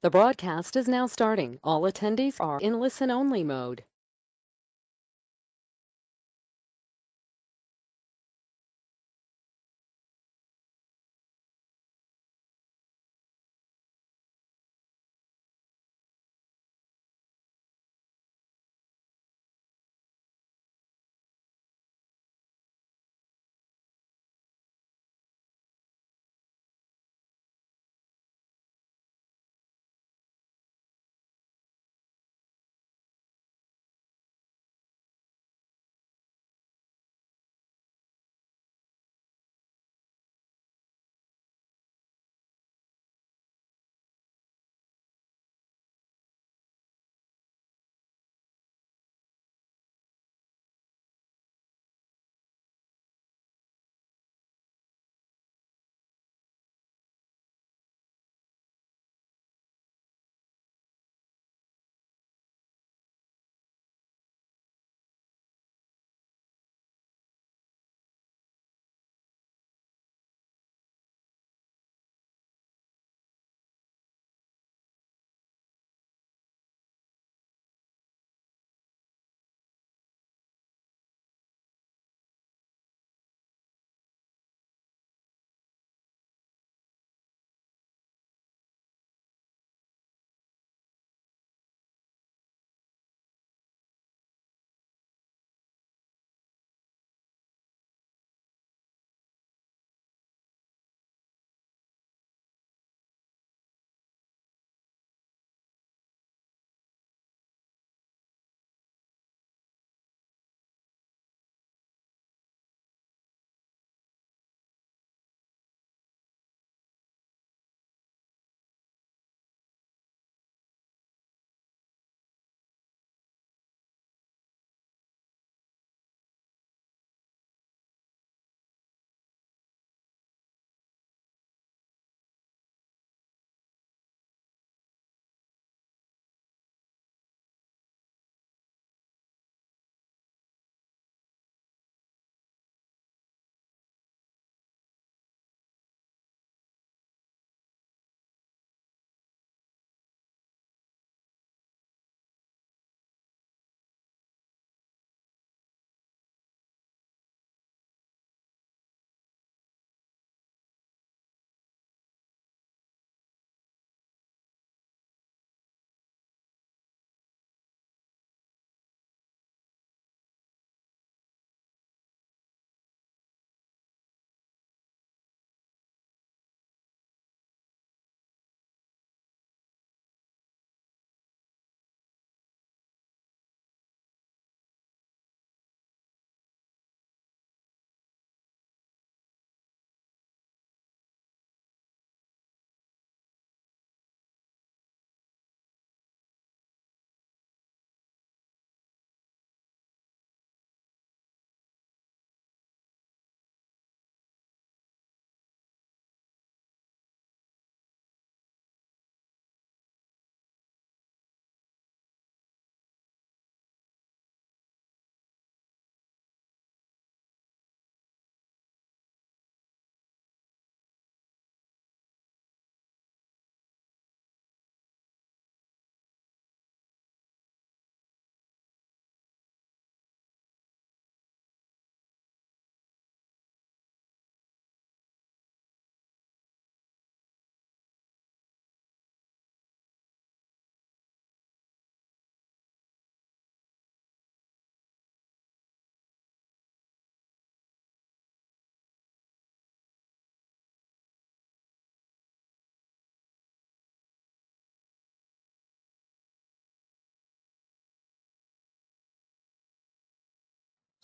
The broadcast is now starting. All attendees are in listen-only mode.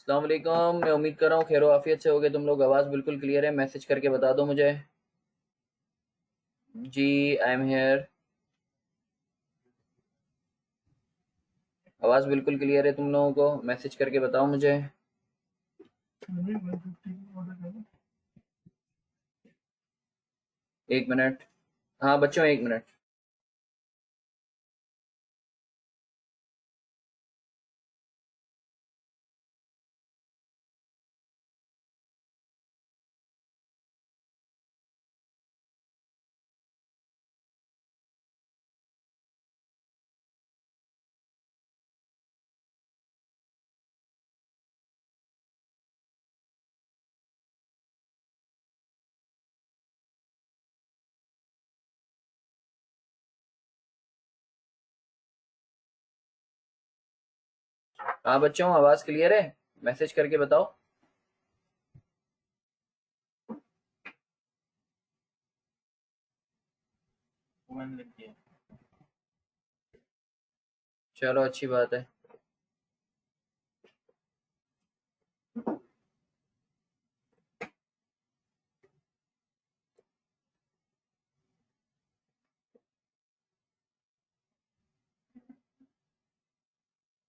अस्सलाम वालेकुम। मैं उम्मीद कर रहा हूँ खैर आफियत से होगे तुम लोग। आवाज़ बिल्कुल क्लियर है, मैसेज करके बता दो मुझे। जी, आई एम हियर। आवाज़ बिल्कुल क्लियर है तुम लोगों को, मैसेज करके बताओ मुझे। 1 मिनट। हाँ बच्चों, 1 मिनट। हाँ बच्चों, आवाज क्लियर है? मैसेज करके बताओ। चलो अच्छी बात है।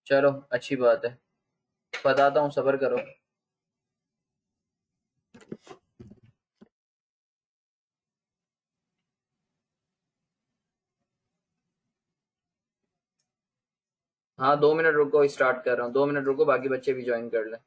चलो अच्छी बात है, बताता हूँ, सब्र करो। हाँ 2 मिनट रुको, स्टार्ट कर रहा हूँ, 2 मिनट रुको, बाकी बच्चे भी ज्वाइन कर लें।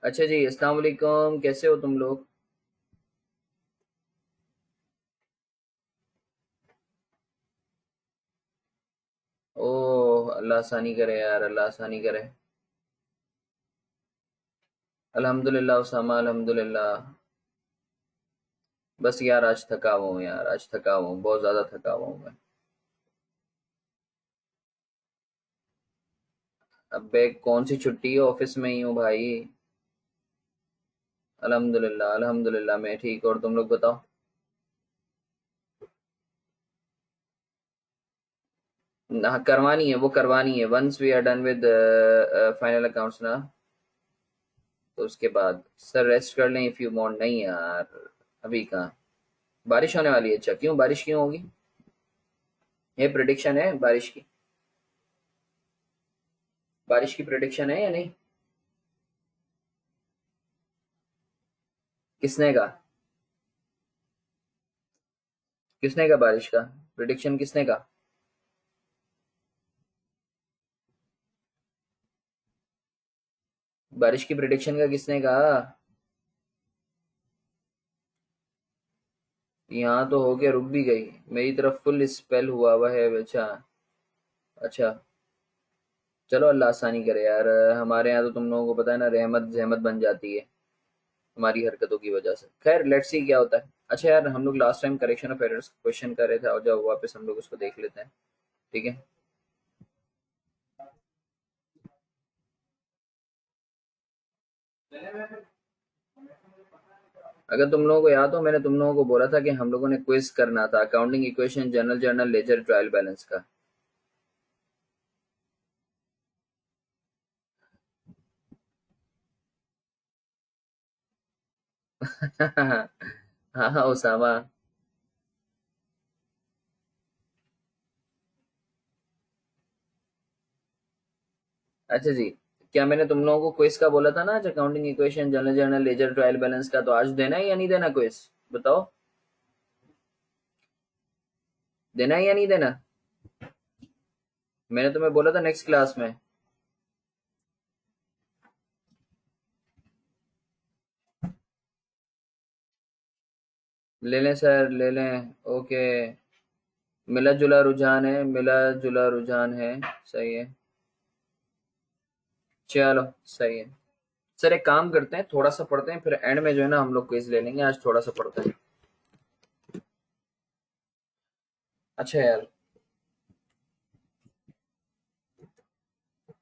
अच्छा जी, अस्सलाम वालेकुम, कैसे हो तुम लोग? ओह अल्लाह आसानी करे यार, अल्लाह आसानी करे। अल्हम्दुलिल्लाह उसामा, अल्हम्दुलिल्लाह। बस यार आज थका हुआ हूँ यार, आज थका हुआ हूँ, बहुत ज़्यादा थका हुआ हूँ मैं। अबे कौन सी छुट्टी है, ऑफिस में ही हूँ भाई। अल्हम्दुलिल्लाह अल्हम्दुलिल्लाह, मैं ठीक। और तुम लोग बताओ? ना करवानी है, वो करवानी है, once we are done with final accounts ना, तो उसके बाद सर रेस्ट कर लें इफ़ यू वांट। नहीं यार, अभी कहाँ। बारिश होने वाली है? अच्छा, क्यों बारिश क्यों होगी? ये प्रिडिक्शन है बारिश की? बारिश की प्रिडिक्शन है या नहीं? किसने कहा? किसने कहा बारिश का प्रिडिक्शन, किसने कहा? बारिश की प्रिडिक्शन का किसने कहा? यहाँ तो हो गया, रुक भी गई। मेरी तरफ फुल स्पेल हुआ है। अच्छा। अच्छा। चलो अल्लाह आसानी करे यार। हमारे यहाँ तो तुम लोगों को पता है ना, रहमत जहमत बन जाती है हमारी हरकतों की वजह से। खैर लेट्स सी क्या होता है। अच्छा यार, हम लोग last time correction of errors question कर रहे थे, और जब वापस हम लोग उसको देख लेते हैं। ठीक है। अगर तुम लोगों को याद हो, मैंने तुम लोगों को बोला था कि हम लोगों ने क्विज करना था accounting equation, general journal, ledger, trial balance का। हाँ हाँ उसामा। अच्छा जी, क्या मैंने तुम लोगों को क्विज का बोला था ना, आज accounting equation, general journal, ledger, trial balance का, तो आज देना है या नहीं देना क्विज? बताओ, देना है या नहीं देना? मैंने तुम्हें बोला था नेक्स्ट क्लास में। ले लें सर, ले लें, ओके। मिला जुला रुझान है, मिला जुला रुझान है। सही है। चलो, सही है। सर एक काम करते हैं, थोड़ा सा पढ़ते हैं, फिर एंड में जो है ना हम लोग क्विज ले लेंगे, आज थोड़ा सा पढ़ते हैं। अच्छा यार,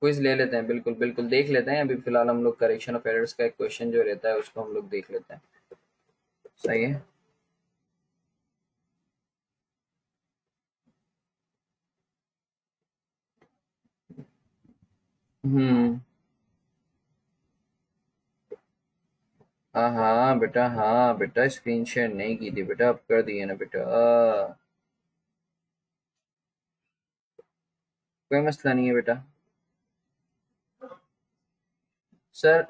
क्विज ले लेते हैं, बिल्कुल बिल्कुल देख लेते हैं। अभी फिलहाल हम लोग करेक्शन ऑफ एरर्स का एक क्वेश्चन जो रहता है उसको हम लोग देख लेते हैं। सही है। हम्म। हाँ हाँ बेटा, हाँ बेटा, स्क्रीन शेयर नहीं की थी बेटा, अब कर दिए ना बेटा। कोई मसला नहीं है बेटा। सर,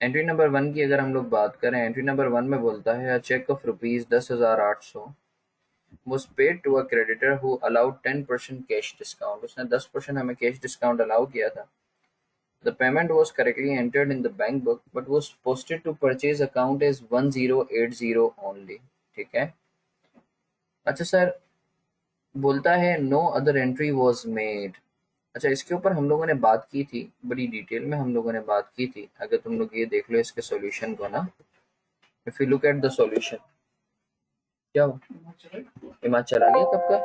एंट्री नंबर वन की अगर हम लोग बात करें, एंट्री नंबर वन में बोलता है, cheque of rupees 10,800 was paid to a creditor who allowed 10% cash discount. उसने 10% हमें कैश डिस्काउंट अलाउ किया था। The payment was correctly entered in the bank book but was posted to purchase account as 1080 only। ठीक है। अच्छा sir, बोलता है no other entry was made. अच्छा, इसके ऊपर हम लोगों ने बात की थी, बड़ी डिटेल में हम लोगों ने बात की थी। अगर तुम लोग ये देख लो इसके सॉल्यूशन को ना, if you look at the solution. क्या हुआ? इमाद चला गया कब का?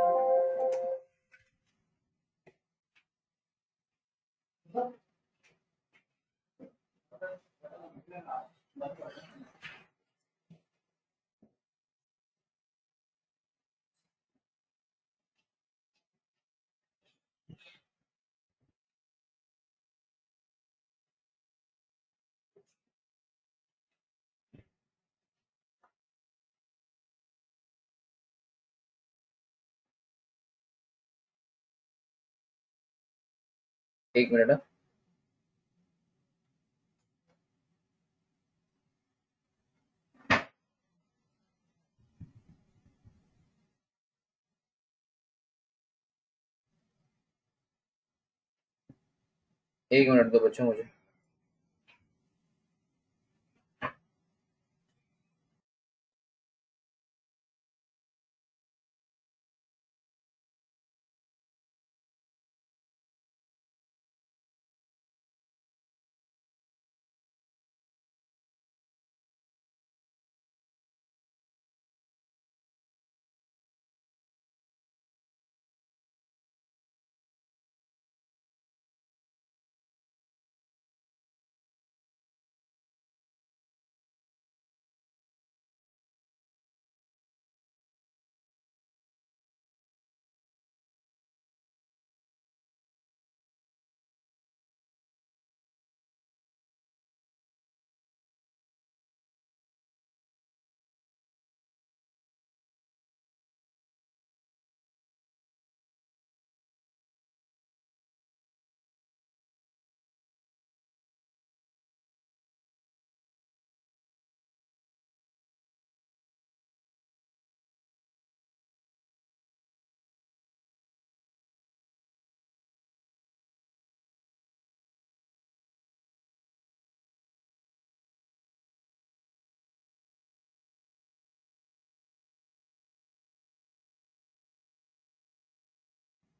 एक मिनट हाँ। एक मिनट दो बच्चों मुझे।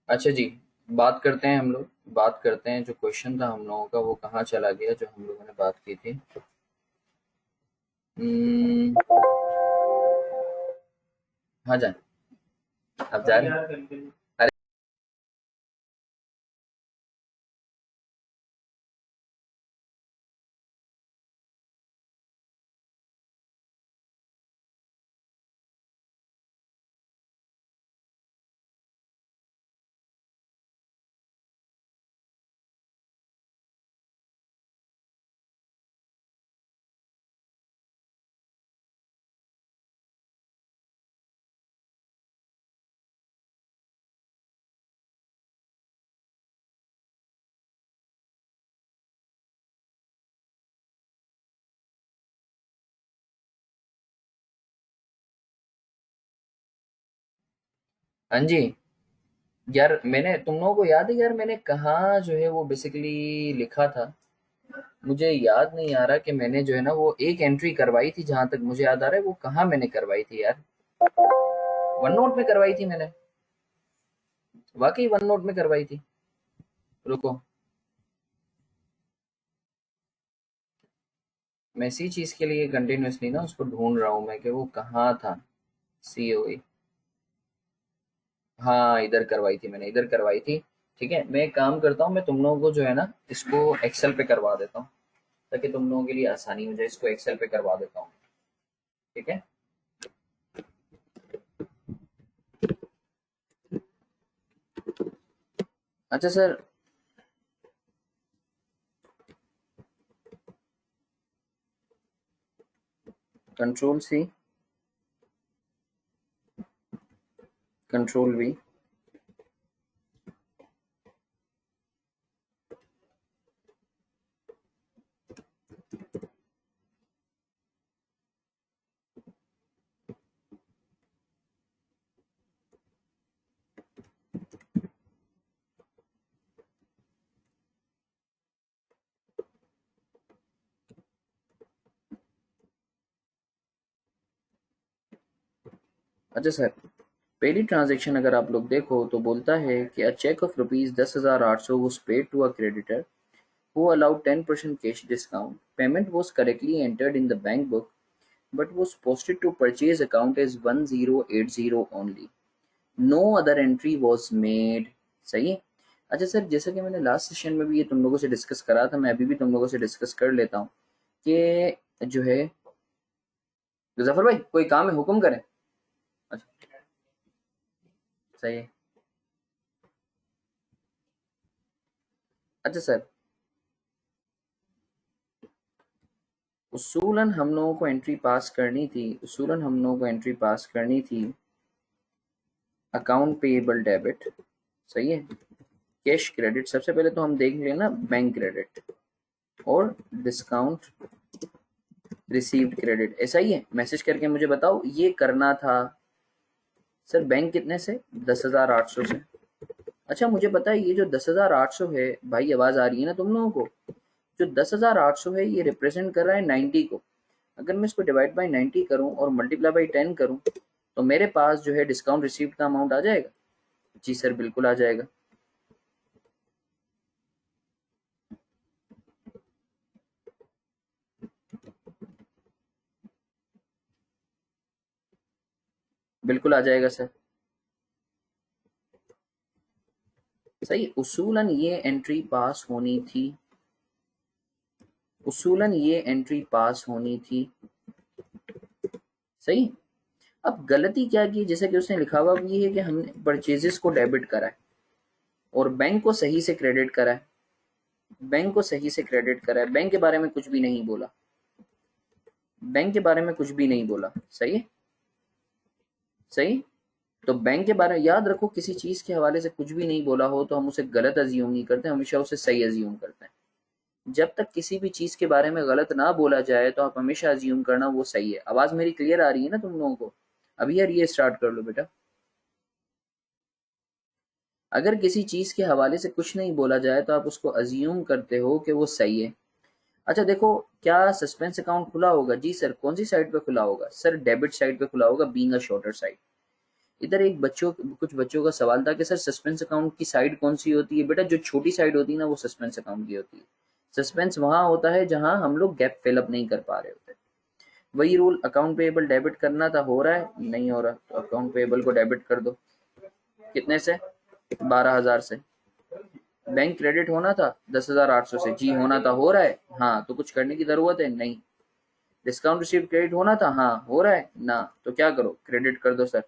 अच्छा जी, बात करते हैं हम लोग, बात करते हैं, जो क्वेश्चन था हम लोगों का वो कहाँ चला गया जो हम लोगों ने बात की थी। हम्म, हाँ जान, आप जा रहे हैं? अरे हाँ जी। यार मैंने तुम लोगों को याद है यार, मैंने कहाँ जो है वो बेसिकली लिखा था, मुझे याद नहीं आ रहा कि मैंने जो है ना वो एक एंट्री करवाई थी, जहां तक मुझे याद आ रहा है वो कहाँ मैंने करवाई थी यार। वन नोट में करवाई थी मैंने, वाकई वन नोट में करवाई थी। रुको, मैं इसी चीज के लिए कंटिन्यूअसली ना उसको ढूंढ रहा हूँ मैं कि वो कहाँ था। सी ओ ई, हाँ इधर करवाई थी मैंने, इधर करवाई थी। ठीक है, मैं एक काम करता हूँ, मैं तुम लोगों को जो है ना इसको एक्सेल पे करवा देता हूँ, ताकि तुम लोगों के लिए आसानी हो जाए, इसको एक्सेल पे करवा देता हूँ। ठीक है। अच्छा sir. Control C, control V. अच्छा सर, पहली ट्रांजैक्शन अगर आप लोग देखो तो बोलता है कि a cheque of rupees 10,800 was paid to a creditor who allowed 10% cash discount. Payment was correctly entered in the bank book but was posted to purchase account as 1080 only. No other entry was made. सही है। अच्छा sir, जैसा कि मैंने last session में भी ये तुम लोगों से डिस्कस करा था, मैं अभी भी तुम लोगों से डिस्कस कर लेता हूँ कि जो है, जफर भाई कोई काम है हुक्म करें। अच्छा, सही है। अच्छा सर, उसूलन हम लोगों को एंट्री पास करनी थी, उसूलन हम लोगों को एंट्री पास करनी थी अकाउंट पेएबल डेबिट। सही है। कैश क्रेडिट, सबसे पहले तो हम देख लेना बैंक क्रेडिट और डिस्काउंट रिसीव्ड क्रेडिट, ऐसा ही है। मैसेज करके मुझे बताओ ये करना था। सर बैंक कितने से? 10,800 से। अच्छा मुझे पता है ये जो 10,800 है, भाई आवाज आ रही है ना तुम लोगों को? जो 10,800 है ये रिप्रेजेंट कर रहा है 90 को। अगर मैं इसको डिवाइड बाई 90 करूं और मल्टीप्लाई बाई 10 करूं तो मेरे पास जो है डिस्काउंट रिसीव्ड का अमाउंट आ जाएगा। जी सर बिल्कुल आ जाएगा। बिल्कुल आ जाएगा सर। सही, उसूलन ये एंट्री पास होनी थी, उसूलन ये एंट्री पास होनी थी। सही। अब गलती क्या की, जैसे कि उसने लिखा हुआ भी है कि हमने परचेजेस को डेबिट करा है और बैंक को सही से क्रेडिट करा है, बैंक को सही से क्रेडिट करा है, बैंक के बारे में कुछ भी नहीं बोला, बैंक के बारे में कुछ भी नहीं बोला। सही है। सही। तो बैंक के बारे में याद रखो, किसी चीज के हवाले से कुछ भी नहीं बोला हो तो हम उसे गलत अज्यूम नहीं करते, हमेशा उसे सही अज्यूम करते हैं। जब तक किसी भी चीज के बारे में गलत ना बोला जाए तो आप हमेशा अज्यूम करना वो सही है। आवाज मेरी क्लियर आ रही है ना तुम लोगों को? अभी यार ये स्टार्ट कर लो बेटा। अगर किसी चीज के हवाले से कुछ नहीं बोला जाए तो आप उसको अज्यूम करते हो कि वो सही है। अच्छा देखो, क्या सस्पेंस अकाउंट खुला होगा? जी सर। कौन सी साइड पे खुला होगा? सर डेबिट साइड पे खुला होगा, बीइंग अ शॉर्टर साइड। इधर एक बच्चों कुछ बच्चों का सवाल था कि सर सस्पेंस अकाउंट की साइड कौन सी होती है? बेटा जो छोटी साइड होती है ना वो सस्पेंस अकाउंट की होती है। सस्पेंस वहां होता है जहां हम लोग गैप फिलअप नहीं कर पा रहे होते। वही रूल, अकाउंट पेएबल डेबिट करना था, हो रहा है? नहीं हो रहा, तो अकाउंट पेएबल को डेबिट कर दो। कितने से? 12,000 से। बैंक क्रेडिट होना था 10,800 से। जी होना था, हो रहा है? हाँ, तो कुछ करने की जरूरत है? नहीं। डिस्काउंट रिसीव क्रेडिट होना था? हाँ हो रहा है ना, तो क्या करो, क्रेडिट कर दो सर।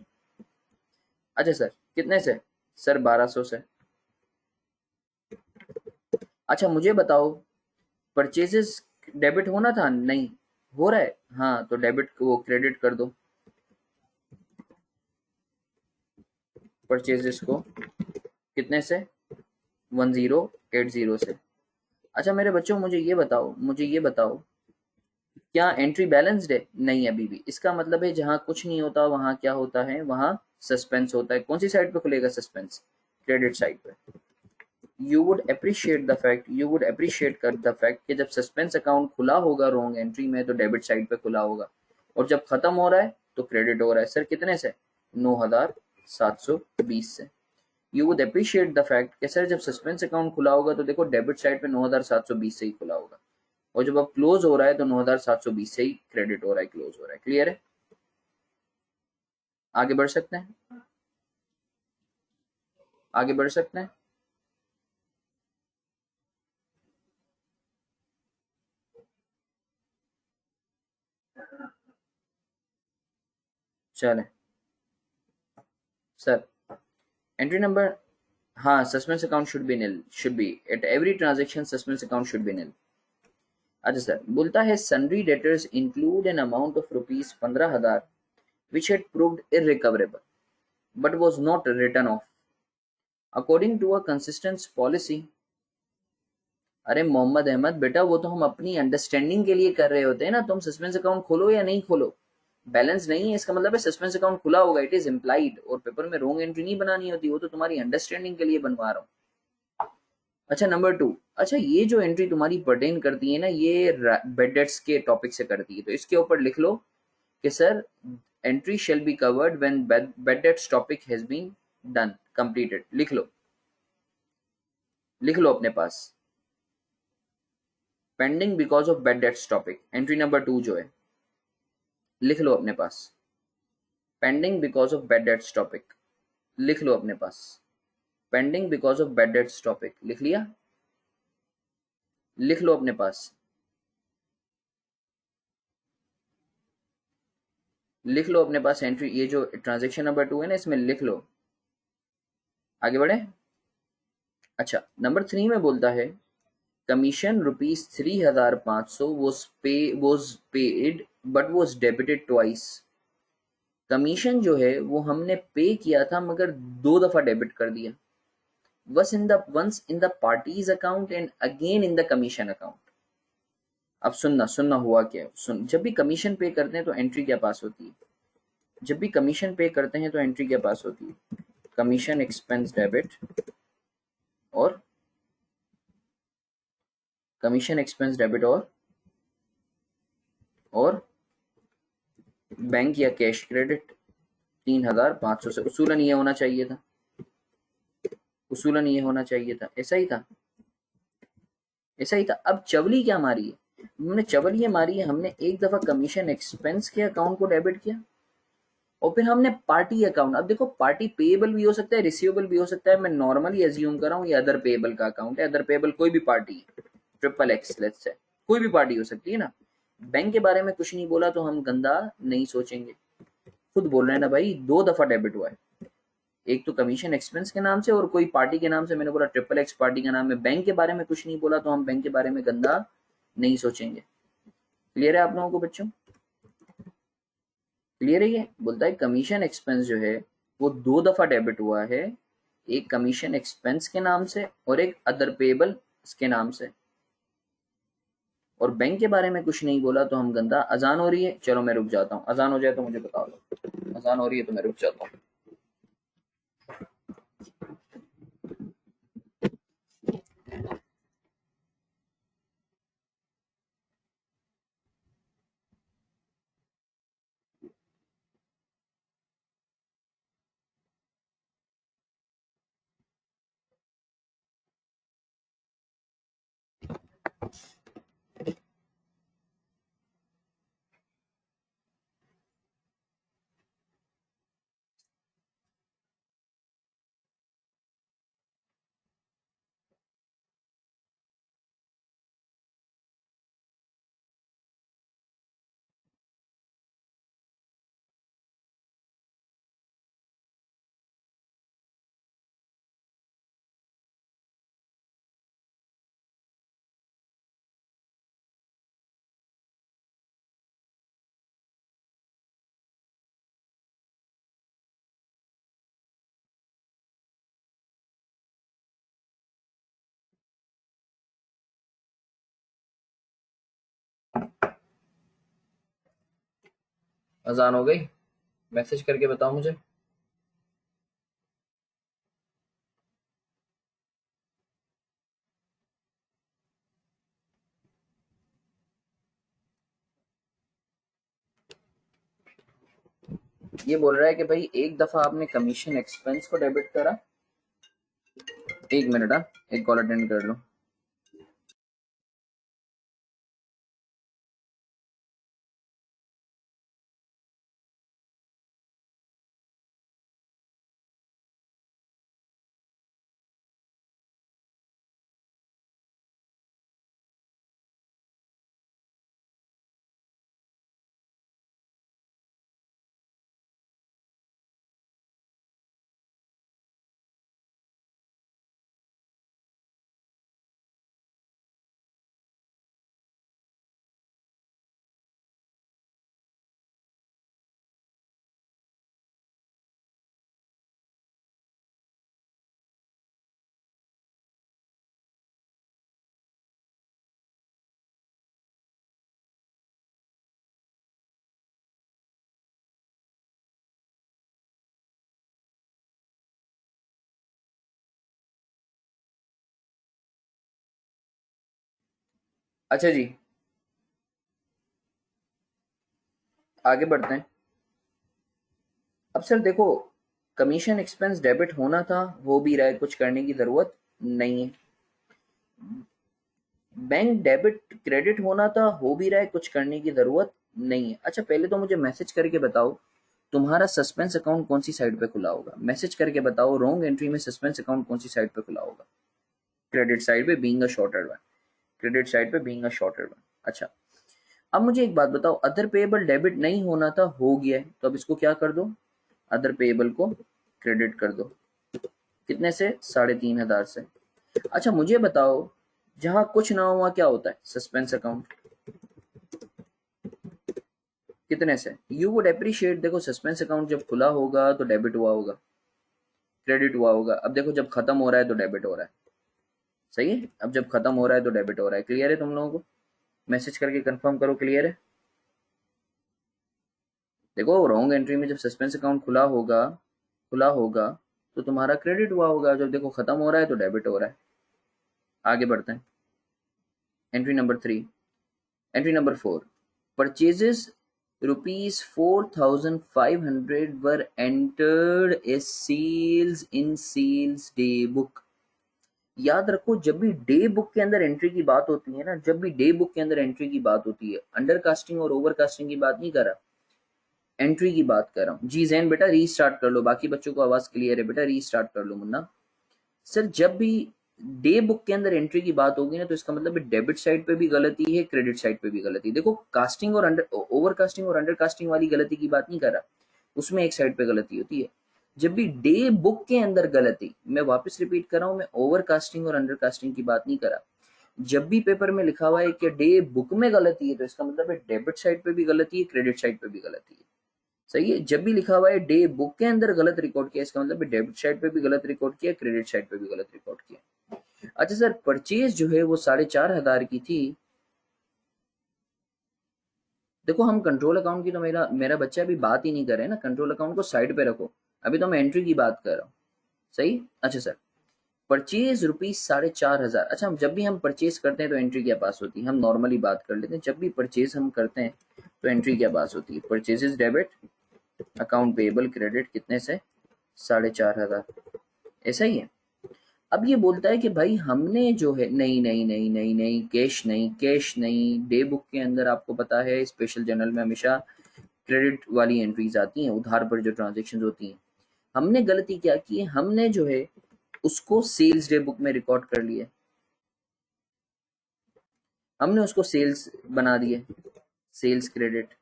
अच्छा सर, कितने से? सर 1,200 से। अच्छा मुझे बताओ, परचेजेस डेबिट होना था? नहीं। हो रहा है? हाँ, तो डेबिट वो क्रेडिट कर दो परचेजेस को। कितने से? 1080 से। अच्छा मेरे बच्चों मुझे ये बताओ, मुझे ये बताओ, क्या एंट्री बैलेंस्ड है? नहीं अभी भी। इसका मतलब है जहां कुछ नहीं होता वहां क्या होता है? वहां सस्पेंस होता है, कौन सी साइड पे खुलेगा सस्पेंस? क्रेडिट साइड पे। यू वुड अप्रिशिएट कर द फैक्ट कि जब सस्पेंस अकाउंट खुला होगा रॉन्ग एंट्री में तो डेबिट साइड पे खुला होगा, और जब खत्म हो रहा है तो क्रेडिट हो रहा है। सर कितने से? 9720 से। You would appreciate the fact कि सर जब सस्पेंस अकाउंट खुला होगा तो देखो डेबिट साइड पे 9720 से ही खुला होगा, और जब अब क्लोज हो रहा है तो 9720 से ही क्रेडिट हो रहा है, क्लोज हो रहा है। क्लियर है? आगे बढ़ सकते हैं? आगे बढ़ सकते हैं? चलें सर। एंट्री नंबर, हाँ, suspense account should be nil, should be at every transaction suspense account should be nil. अच्छा सर, बोलता है sundry debtors include an amount of rupees 15,000 which had proved irrecoverable but was not written off according to a consistent policy। अरे मोहम्मद अहमद बेटा, वो तो हम अपनी understanding के लिए कर रहे होते हैं ना, तुम सस्पेंस अकाउंट खोलो या नहीं खोलो, बैलेंस नहीं है इसका मतलब है सस्पेंस अकाउंट खुला होगा, इट इज इम्प्लाइड, और पेपर में रॉन्ग एंट्री नहीं बनानी होती, वो तो तुम्हारी अंडरस्टैंडिंग के लिए बनवा रहा हूँ। अच्छा नंबर 2, अच्छा ये जो एंट्री तुम्हारी पर्टेन करती है ना, ये बेड डेट्स के टॉपिक से करती है, तो इसके ऊपर लिख लो कि sir entry shall be covered when bad debts topic has been done completed. लिख लो, लिख लो अपने पास, pending because of bad debts topic, entry number 2 जो है, लिख लो अपने पास, pending because of bad debts topic, लिख लो अपने पास, pending because of bad debts topic, लिख लिया? लिख लो अपने पास, लिख लो अपने पास एंट्री, ये जो ट्रांजेक्शन नंबर 2 है ना, इसमें लिख लो। आगे बढ़े। अच्छा नंबर 3 में बोलता है commission ₹3,500 was paid but was debited twice। Commission जो है वो हमने पे किया था मगर 2 दफा डेबिट कर दिया, once in the parties account and again in the commission account। अब सुनना सुनना हुआ क्या है, सुन, जब भी कमीशन पे करते हैं तो एंट्री क्या पास होती है? जब भी कमीशन पे करते हैं तो एंट्री क्या पास होती है? कमीशन एक्सपेंस डेबिट और कमीशन एक्सपेंस डेबिट और बैंक या कैश क्रेडिट। 3,500 से उसूलन ये होना चाहिए था, उसूलन ये होना चाहिए था, ऐसा ही था, ऐसा ही था। अब चवली क्या मारी है? हमने चवल ये मारी है, हमने एक दफा कमीशन एक्सपेंस के अकाउंट को डेबिट किया और फिर हमने पार्टी अकाउंट, अब देखो पार्टी पेएबल भी हो सकता है, रिसीवेबल भी हो सकता है, मैं नॉर्मली एज्यूम कर रहा हूँ ये अदर पेएबल का अकाउंट है, अदर पेएबल कोई भी पार्टी, XXX लेट्स से कोई भी पार्टी हो सकती है ना। बैंक के बारे में कुछ नहीं बोला तो हम गंदा नहीं सोचेंगे, खुद बोल रहे हैं ना भाई, 2 दफा डेबिट हुआ है, एक तो कमीशन एक्सपेंस के नाम से और कोई पार्टी के नाम से, मैंने बोला XXX पार्टी का नाम है, बैंक के बारे में कुछ नहीं बोला तो हम बैंक के बारे में गंदा नहीं सोचेंगे। क्लियर है आप लोगों को बच्चों? क्लियर है? ये बोलता है कमीशन एक्सपेंस जो है वो 2 दफा डेबिट हुआ है, एक कमीशन एक्सपेंस के नाम से और एक अदर पेबल के नाम से, और बैंक के बारे में कुछ नहीं बोला तो हम गंदा। अजान हो रही है, चलो मैं रुक जाता हूँ, अजान हो जाए तो मुझे बता दो, अजान हो रही है तो मैं रुक जाता हूँ। अजान हो गई? मैसेज करके बताओ मुझे। ये बोल रहा है कि भाई एक दफा आपने कमीशन एक्सपेंस को डेबिट करा। एक मिनट, एक कॉल अटेंड कर लो। अच्छा जी, आगे बढ़ते हैं। अब सर देखो, कमीशन एक्सपेंस डेबिट होना था, हो भी रहा है, कुछ करने की जरूरत नहीं है। बैंक डेबिट क्रेडिट होना था, हो भी रहा है, कुछ करने की जरूरत नहीं है। अच्छा पहले तो मुझे मैसेज करके बताओ, तुम्हारा सस्पेंस अकाउंट कौन सी साइड पे खुला होगा? मैसेज करके बताओ, रॉन्ग एंट्री में सस्पेंस अकाउंट कौन सी साइड पे खुला होगा? क्रेडिट साइड पे being a shorted one. Credit side पे बीइंग अ शॉर्टेड वन। अच्छा, अब मुझे एक बात बताओ, अदर पेएबल डेबिट नहीं होना था, हो गया है, तो अब इसको क्या कर दो? अदर पेएबल को क्रेडिट कर दो। कितने से? 3,500 से। अच्छा मुझे बताओ, जहां कुछ ना हुआ क्या होता है? Suspense account. कितने से? यू वुड अप्रिशिएट, देखो सस्पेंस अकाउंट जब खुला होगा तो डेबिट हुआ होगा, क्रेडिट हुआ होगा। अब देखो जब खत्म हो रहा है तो डेबिट हो रहा है। सही है, अब जब खत्म हो रहा है तो डेबिट हो रहा है। क्लियर है तुम लोगों को? मैसेज करके कंफर्म करो, क्लियर है? देखो रॉन्ग एंट्री में जब सस्पेंस अकाउंट खुला होगा तो तुम्हारा क्रेडिट हुआ होगा, जब देखो खत्म हो रहा है तो डेबिट हो रहा है। आगे बढ़ते हैं। Entry number 3। Entry number 4, purchases rupees 4,500 were entered as sales in sales day book। याद रखो, जब भी डे बुक के अंदर एंट्री की बात होती है ना, जब भी डे बुक के अंदर एंट्री की बात होती है, अंडर कास्टिंग और ओवर कास्टिंग की बात नहीं कर रहा, एंट्री की बात कर रहा हूँ। जी जैन बेटा रीस्टार्ट कर लो, बाकी बच्चों को आवाज क्लियर है बेटा, रीस्टार्ट कर लो मुन्ना। सर जब भी डे बुक के अंदर एंट्री की बात होगी ना, तो इसका मतलब डेबिट साइड पे भी गलती है, क्रेडिट साइड पे भी गलती है। देखो कास्टिंग और अंडर ओवर कास्टिंग और अंडर कास्टिंग वाली गलती की बात नहीं कर रहा, उसमें एक साइड पे गलती होती है। जब भी डे बुक के अंदर गलती, मैं वापस रिपीट कर रहा हूं, मैं ओवर कास्टिंग और अंडर कास्टिंग की बात नहीं कर रहा। जब भी पेपर में लिखा हुआ है कि डे बुक में गलती है, तो इसका मतलब है डेबिट साइड पे भी गलती है, क्रेडिट साइड पे भी गलती है। सही है, जब भी लिखा हुआ है डे बुक के अंदर गलत रिकॉर्ड किया, इसका मतलब डेबिट साइड पे भी गलत रिकॉर्ड किया, क्रेडिट साइड पे भी गलत रिकॉर्ड किया। अच्छा सर, परचेज जो है वो 4,500 की थी। देखो हम कंट्रोल अकाउंट की तो मेरा मेरा बच्चा अभी बात ही नहीं कर रहे हैं ना, कंट्रोल अकाउंट को साइड पे रखो, अभी तो मैं एंट्री की बात कर रहा हूँ। सही। अच्छा सर, परचेज ₹4,500। अच्छा, हम जब भी हम परचेज करते हैं तो एंट्री क्या पास होती है? हम नॉर्मली बात कर लेते हैं, जब भी परचेज हम करते हैं तो एंट्री क्या पास होती है? Purchases debit, account payable credit, कितने से? 4,500। ऐसा ही है। अब ये बोलता है कि भाई हमने जो है, नहीं नहीं नहीं नहीं नहीं, कैश नहीं, कैश नहीं। डे बुक के अंदर आपको पता है स्पेशल जर्नल में हमेशा क्रेडिट वाली एंट्रीज आती हैं, उधार पर जो ट्रांजेक्शन होती हैं। हमने गलती क्या की है, हमने जो है उसको सेल्स डे बुक में रिकॉर्ड कर लिया, हमने उसको सेल्स बना दिए, सेल्स क्रेडिट।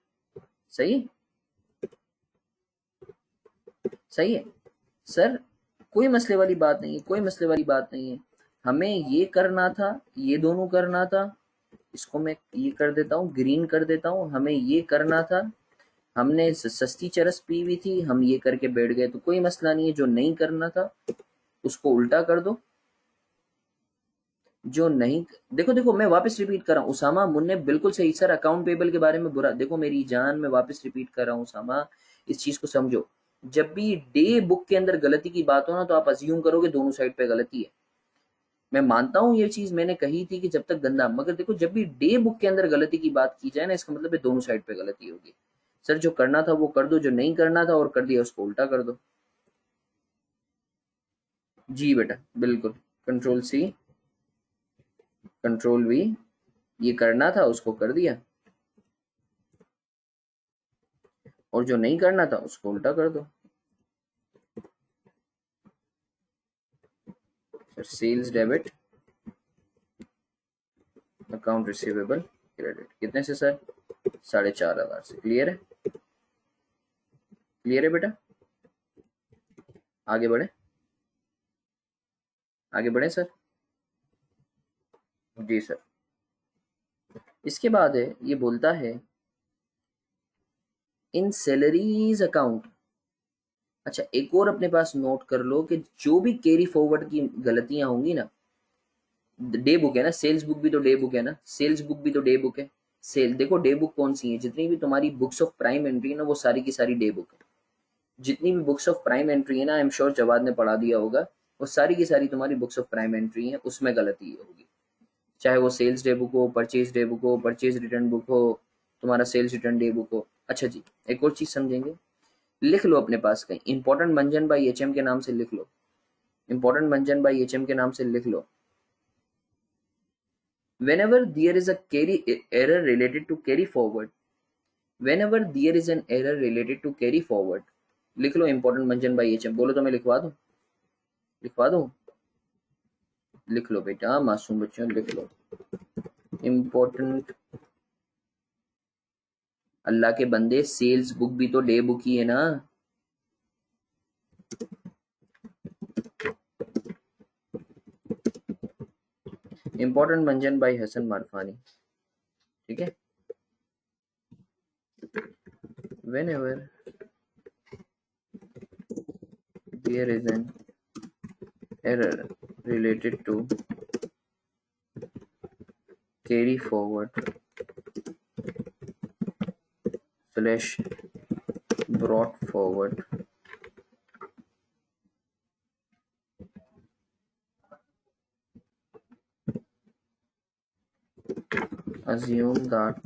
सही, सही है सर, कोई मसले वाली बात नहीं है, कोई मसले वाली बात नहीं है। हमें ये करना था, ये दोनों करना था। इसको मैं ये कर देता हूँ, ग्रीन कर देता हूँ। हमें ये करना था, हमने सस्ती चरस पी हुई थी, हम ये करके बैठ गए, तो कोई मसला नहीं है। जो नहीं करना था उसको उल्टा कर दो। जो नहीं, देखो देखो मैं वापस रिपीट कर रहा हूँ, उसामा मुन्ने बिल्कुल सही सर, अकाउंट पेबल के बारे में बुरा, देखो मेरी जान, मैं वापस रिपीट कर रहा हूँ उसामा, इस चीज को समझो। जब भी डे बुक के अंदर गलती की बात हो ना, तो आप अज्यूम करोगे दोनों साइड पे गलती है। मैं मानता हूँ ये चीज मैंने कही थी कि जब तक गंदा, मगर देखो जब भी डे बुक के अंदर गलती की बात की जाए ना, इसका मतलब है दोनों साइड पे गलती होगी। सर जो करना था वो कर दो, जो नहीं करना था और कर दिया उसको उल्टा कर दो। जी बेटा बिल्कुल, कंट्रोल सी कंट्रोल वी, ये करना था उसको कर दिया और जो नहीं करना था उसको उल्टा कर दो। Sales debit, account receivable credit, कितने से सर? 4,500 से। क्लियर है? क्लियर है बेटा? आगे बढ़े, आगे बढ़े सर। जी सर। इसके बाद है, ये बोलता है इन सैलरीज अकाउंट। अच्छा एक और अपने पास नोट कर लो कि जो भी कैरी फॉरवर्ड की गलतियां होंगी ना, डे बुक है ना, सेल्स बुक भी तो डे बुक है ना, सेल्स बुक भी तो डे बुक है। सेल देखो डे बुक कौन सी है, जितनी भी तुम्हारी बुक्स ऑफ प्राइम एंट्री है ना वो सारी की सारी डे बुक है। जितनी भी बुक्स ऑफ प्राइम एंट्री है ना, आई एम श्योर जवाद ने पढ़ा दिया होगा, वो सारी की सारी तुम्हारी बुक्स ऑफ प्राइम एंट्री है, उसमें गलती होगी। चाहे वो सेल्स डे बुक हो, परचेज डे बुक हो, परचेज रिटर्न बुक हो, तुम्हारा सेल्स रिटर्न डे बुक हो। अच्छा जी, एक और चीज समझेंगे, लिख लो अपने पास कहीं, इंपॉर्टेंट मंजन बाई एचएम के नाम से लिख लो, इंपॉर्टेंट मंजन बाई एचएम के नाम से लिख लो। whenever there is a carry error related to carry forward, whenever there is an error related to carry forward, लिख लो इंपॉर्टेंट मंजन बाई एचएम। बोलो तो मैं लिखवा दूं, लिखवा दूं? लिख लो बेटा मासूम बच्चों, लिख लो इम्पोर्टेंट। अल्लाह के बंदे सेल्स बुक भी तो डे बुक ही है ना। इम्पोर्टेंट मंजन बाई हसन मारफानी, ठीक है। whenever there is an error related to carry forward slash brought forward, assume that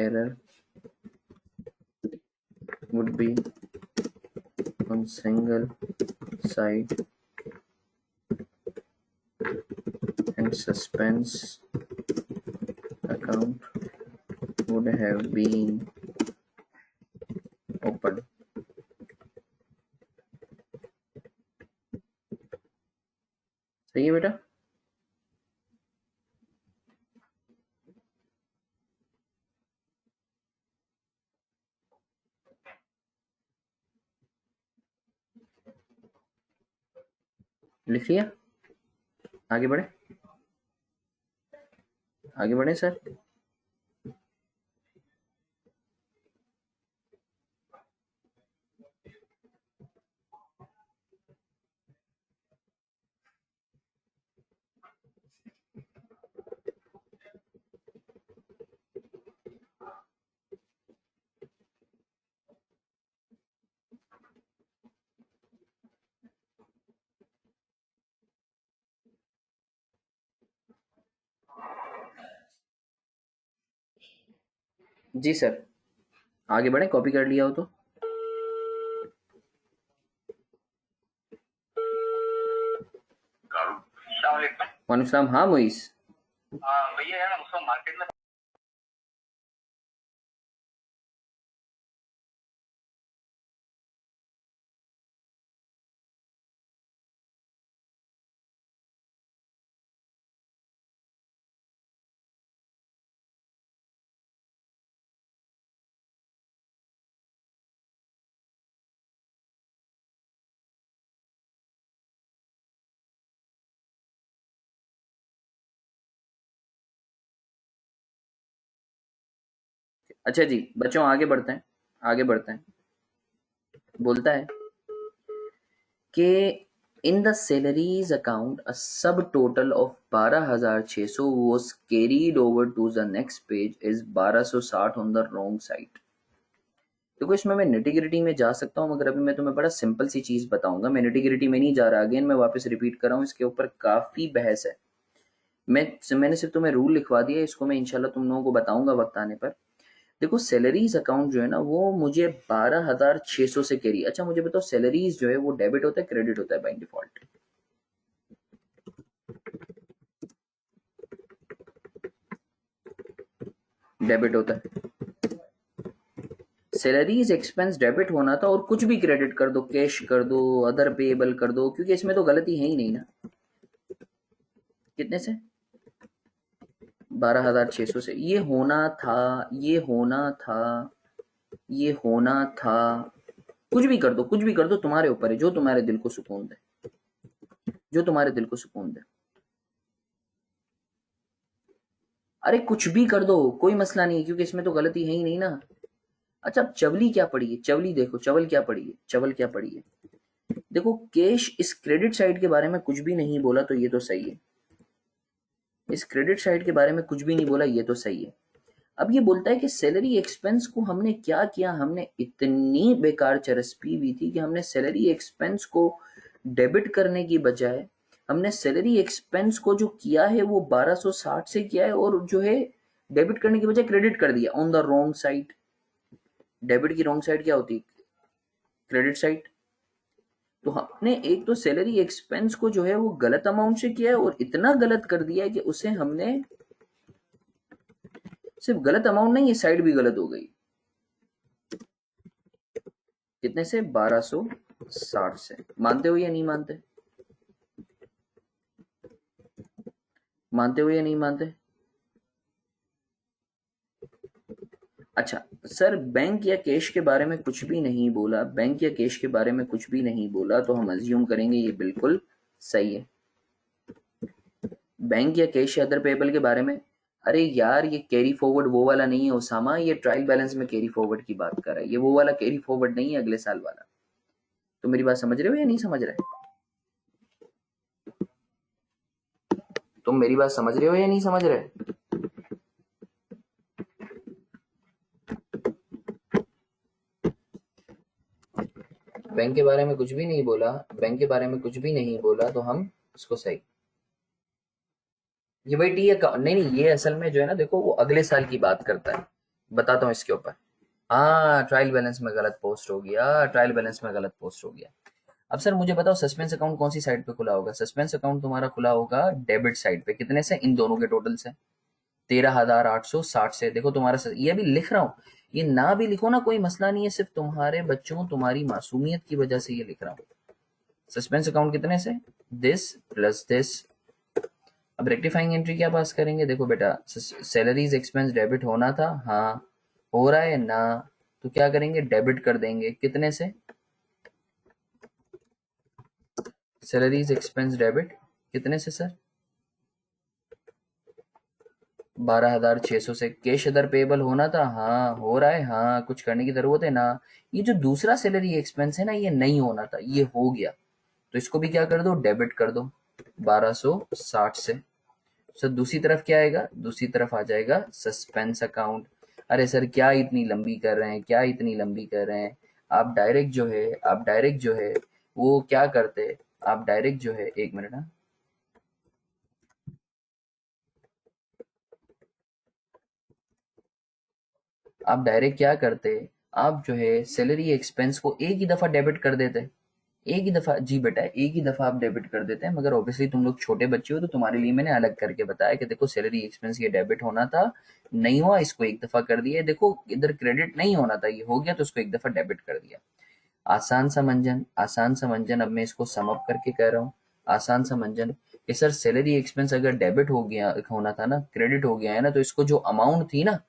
error would be on single side and suspense account would have been open. सही है बेटा? लिख लिया? आगे बढ़े, आगे बढ़े सर। जी सर, आगे बढ़े, कॉपी कर लिया हो तो। वालेकुम सलाम। हाँ मोइस, भैया यार उसका मार्केट में अच्छा जी बच्चों आगे बढ़ते हैं, आगे बढ़ते हैं। बोलता है कि इन द सैलरीज अकाउंट अ सब total of 12,600 was carried over to the next page is 1260 on the wrong side। देखो इसमें मैं निटिग्रिटी में जा सकता हूँ, मगर अभी मैं तुम्हें बड़ा सिंपल सी चीज बताऊंगा। मैं निटिग्रिटी में नहीं जा रहा, अगेन मैं वापस रिपीट कर रहा हूँ, इसके ऊपर काफी बहस है। मैंने सिर्फ तुम्हें रूल लिखवा दिया, इसको मैं इंशाल्लाह तुम लोगों को बताऊंगा वक्त आने पर। देखो सैलरीज अकाउंट जो है ना वो मुझे 12,600 से कैरी। अच्छा मुझे बताओ सैलरीज जो है वो डेबिट होता है क्रेडिट होता है बाय डिफॉल्ट? डेबिट होता है। सैलरीज एक्सपेंस डेबिट होना था और कुछ भी क्रेडिट कर दो, कैश कर दो, अदर पेएबल कर दो, क्योंकि इसमें तो गलती है ही नहीं ना। कितने से? 12,600 से। ये होना था, ये होना था, ये होना था। कुछ भी कर दो, कुछ भी कर दो, तुम्हारे ऊपर है, जो तुम्हारे दिल को सुकून दे, जो तुम्हारे दिल को सुकून दे। अरे कुछ भी कर दो, कोई मसला नहीं है, क्योंकि इसमें तो गलती है ही नहीं ना। अच्छा अब चवली क्या पड़ी है? चवली देखो, चवल क्या पड़ी है, चवल क्या पड़ी है। देखो कैश इस क्रेडिट साइड के बारे में कुछ भी नहीं बोला तो ये तो सही है। इस क्रेडिट साइड के बारे में कुछ भी नहीं बोला, ये तो सही है। अब ये बोलता है कि सैलरी एक्सपेंस को हमने क्या किया, हमने इतनी बेकार चरस पी हुई थी कि हमने सैलरी एक्सपेंस को डेबिट करने की बजाय हमने सैलरी एक्सपेंस को जो किया है वो 1260 से किया है, और जो है डेबिट करने की बजाय क्रेडिट कर दिया on the wrong side. Debit की रॉन्ग साइड क्या होती है? Credit side. तो हमने एक तो सैलरी एक्सपेंस को जो है वो गलत अमाउंट से किया है, और इतना गलत कर दिया है कि उसे हमने सिर्फ गलत अमाउंट नहीं, ये साइड भी गलत हो गई। कितने से? 1260 से। मानते हो या नहीं मानते? मानते हो या नहीं मानते? अच्छा सर बैंक या कैश के बारे में कुछ भी नहीं बोला, बैंक या कैश के बारे में कुछ भी नहीं बोला, तो हम अज्यूम करेंगे ये बिल्कुल सही है। बैंक या कैश या अदर पेबल के बारे में, अरे यार ये कैरी फॉरवर्ड वो वाला नहीं है उसामा, ये ट्रायल बैलेंस में कैरी फॉरवर्ड की बात कर रहा है, ये वो वाला कैरी फॉरवर्ड नहीं है अगले साल वाला। तो मेरी बात समझ रहे हो या नहीं समझ रहे? तुम मेरी बात समझ रहे हो या नहीं समझ रहे? बैंक के बारे में कुछ भी नहीं बोला, बैंक के बारे में कुछ भी नहीं बोला, तो हम इसको सही। ये भाई टी अकाउंट नहीं, नहीं ये असल में जो है ना, देखो वो अगले साल की बात करता है। बताता हूँ इसके ऊपर। हाँ ट्रायल बैलेंस में गलत पोस्ट हो गया, ट्रायल बैलेंस में गलत पोस्ट हो गया। अब सर मुझे बताओ सस्पेंस अकाउंट कौन सी साइड पे खुला होगा? सस्पेंस अकाउंट तुम्हारा खुला होगा डेबिट साइड पे। कितने से? इन दोनों के टोटल से 13,860 से। देखो तुम्हारा ये भी लिख रहा हूँ, ये ना भी लिखो ना कोई मसला नहीं है, सिर्फ तुम्हारे बच्चों तुम्हारी मासूमियत की वजह से ये लिख रहा हूँ। सस्पेंस अकाउंट कितने से? This plus this. अब रेक्टिफाइंग एंट्री क्या पास करेंगे? देखो बेटा सैलरीज एक्सपेंस डेबिट होना था, हाँ हो रहा है ना, तो क्या करेंगे? डेबिट कर देंगे। कितने से? सैलरीज एक्सपेंस डेबिट कितने से सर? 12,600 से। कैश अदर पेबल होना था, हाँ हो रहा है, हाँ कुछ करने की जरूरत है ना। ये जो दूसरा सैलरी एक्सपेंस है ना, ये नहीं होना था, ये हो गया, तो इसको भी क्या कर दो? डेबिट कर दो 1260 से। सर दूसरी तरफ क्या आएगा? दूसरी तरफ आ जाएगा सस्पेंस अकाउंट। अरे सर क्या इतनी लंबी कर रहे हैं, क्या इतनी लंबी कर रहे हैं? आप डायरेक्ट जो है, आप डायरेक्ट जो है वो क्या करते, आप डायरेक्ट जो है, एक मिनट ना, आप डायरेक्ट क्या करते, आप जो है सैलरी एक्सपेंस को एक ही दफा डेबिट कर देते। एक ही दफा, जी बेटा एक ही दफा आप डेबिट कर देते हैं, मगर ऑब्वियसली तुम लोग छोटे बच्चे हो तो तुम्हारे लिए मैंने अलग करके बताया कि देखो सैलरी एक्सपेंस ये डेबिट होना था, नहीं हुआ, इसको एक दफा कर दिया। देखो इधर क्रेडिट नहीं होना था, ये हो गया, तो इसको एक दफा डेबिट कर दिया। आसान सा मंजन, आसान सा मंजन। अब मैं इसको सम अप करके कह रहा हूँ, आसान सा मंजन कि सर सैलरी एक्सपेंस अगर डेबिट हो गया, होना था ना, क्रेडिट हो गया है ना, तो इसको जो अमाउंट थी ना,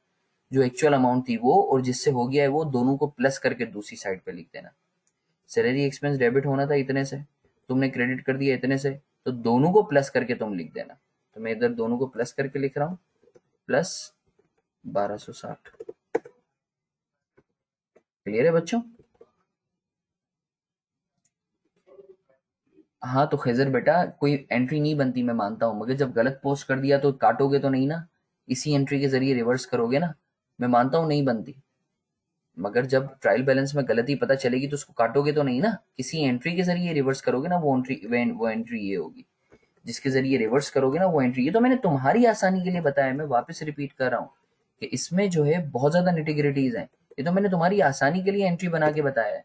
जो एक्चुअल अमाउंट थी वो, और जिससे हो गया है वो, दोनों को प्लस करके दूसरी साइड पे लिख देना। सैलरी एक्सपेंस डेबिट होना था इतने से, तुमने क्रेडिट कर दिया इतने से, तो दोनों को प्लस करके तुम लिख देना। तो मैं इधर दोनों को प्लस करके लिख रहा हूँ, प्लस 1260। क्लियर है बच्चों? हाँ तो खैजर बेटा कोई एंट्री नहीं बनती मैं मानता हूँ, मगर जब गलत पोस्ट कर दिया तो काटोगे तो नहीं ना, इसी एंट्री के जरिए रिवर्स करोगे ना। मैं मानता हूँ नहीं बनती, मगर जब ट्रायल बैलेंस में गलती पता चलेगी तो उसको काटोगे तो नहीं ना, किसी एंट्री के जरिए रिवर्स करोगे ना। वो एंट्री ये होगी, जिसके जरिए रिवर्स करोगे ना वो एंट्री। ये तो मैंने तुम्हारी आसानी के लिए बताया, मैं वापस रिपीट कर रहा हूँ कि इसमें जो है बहुत ज़्यादा निटिग्रिटीज़ हैं। ये तो मैंने तुम्हारी आसानी के लिए एंट्री बना के बताया है।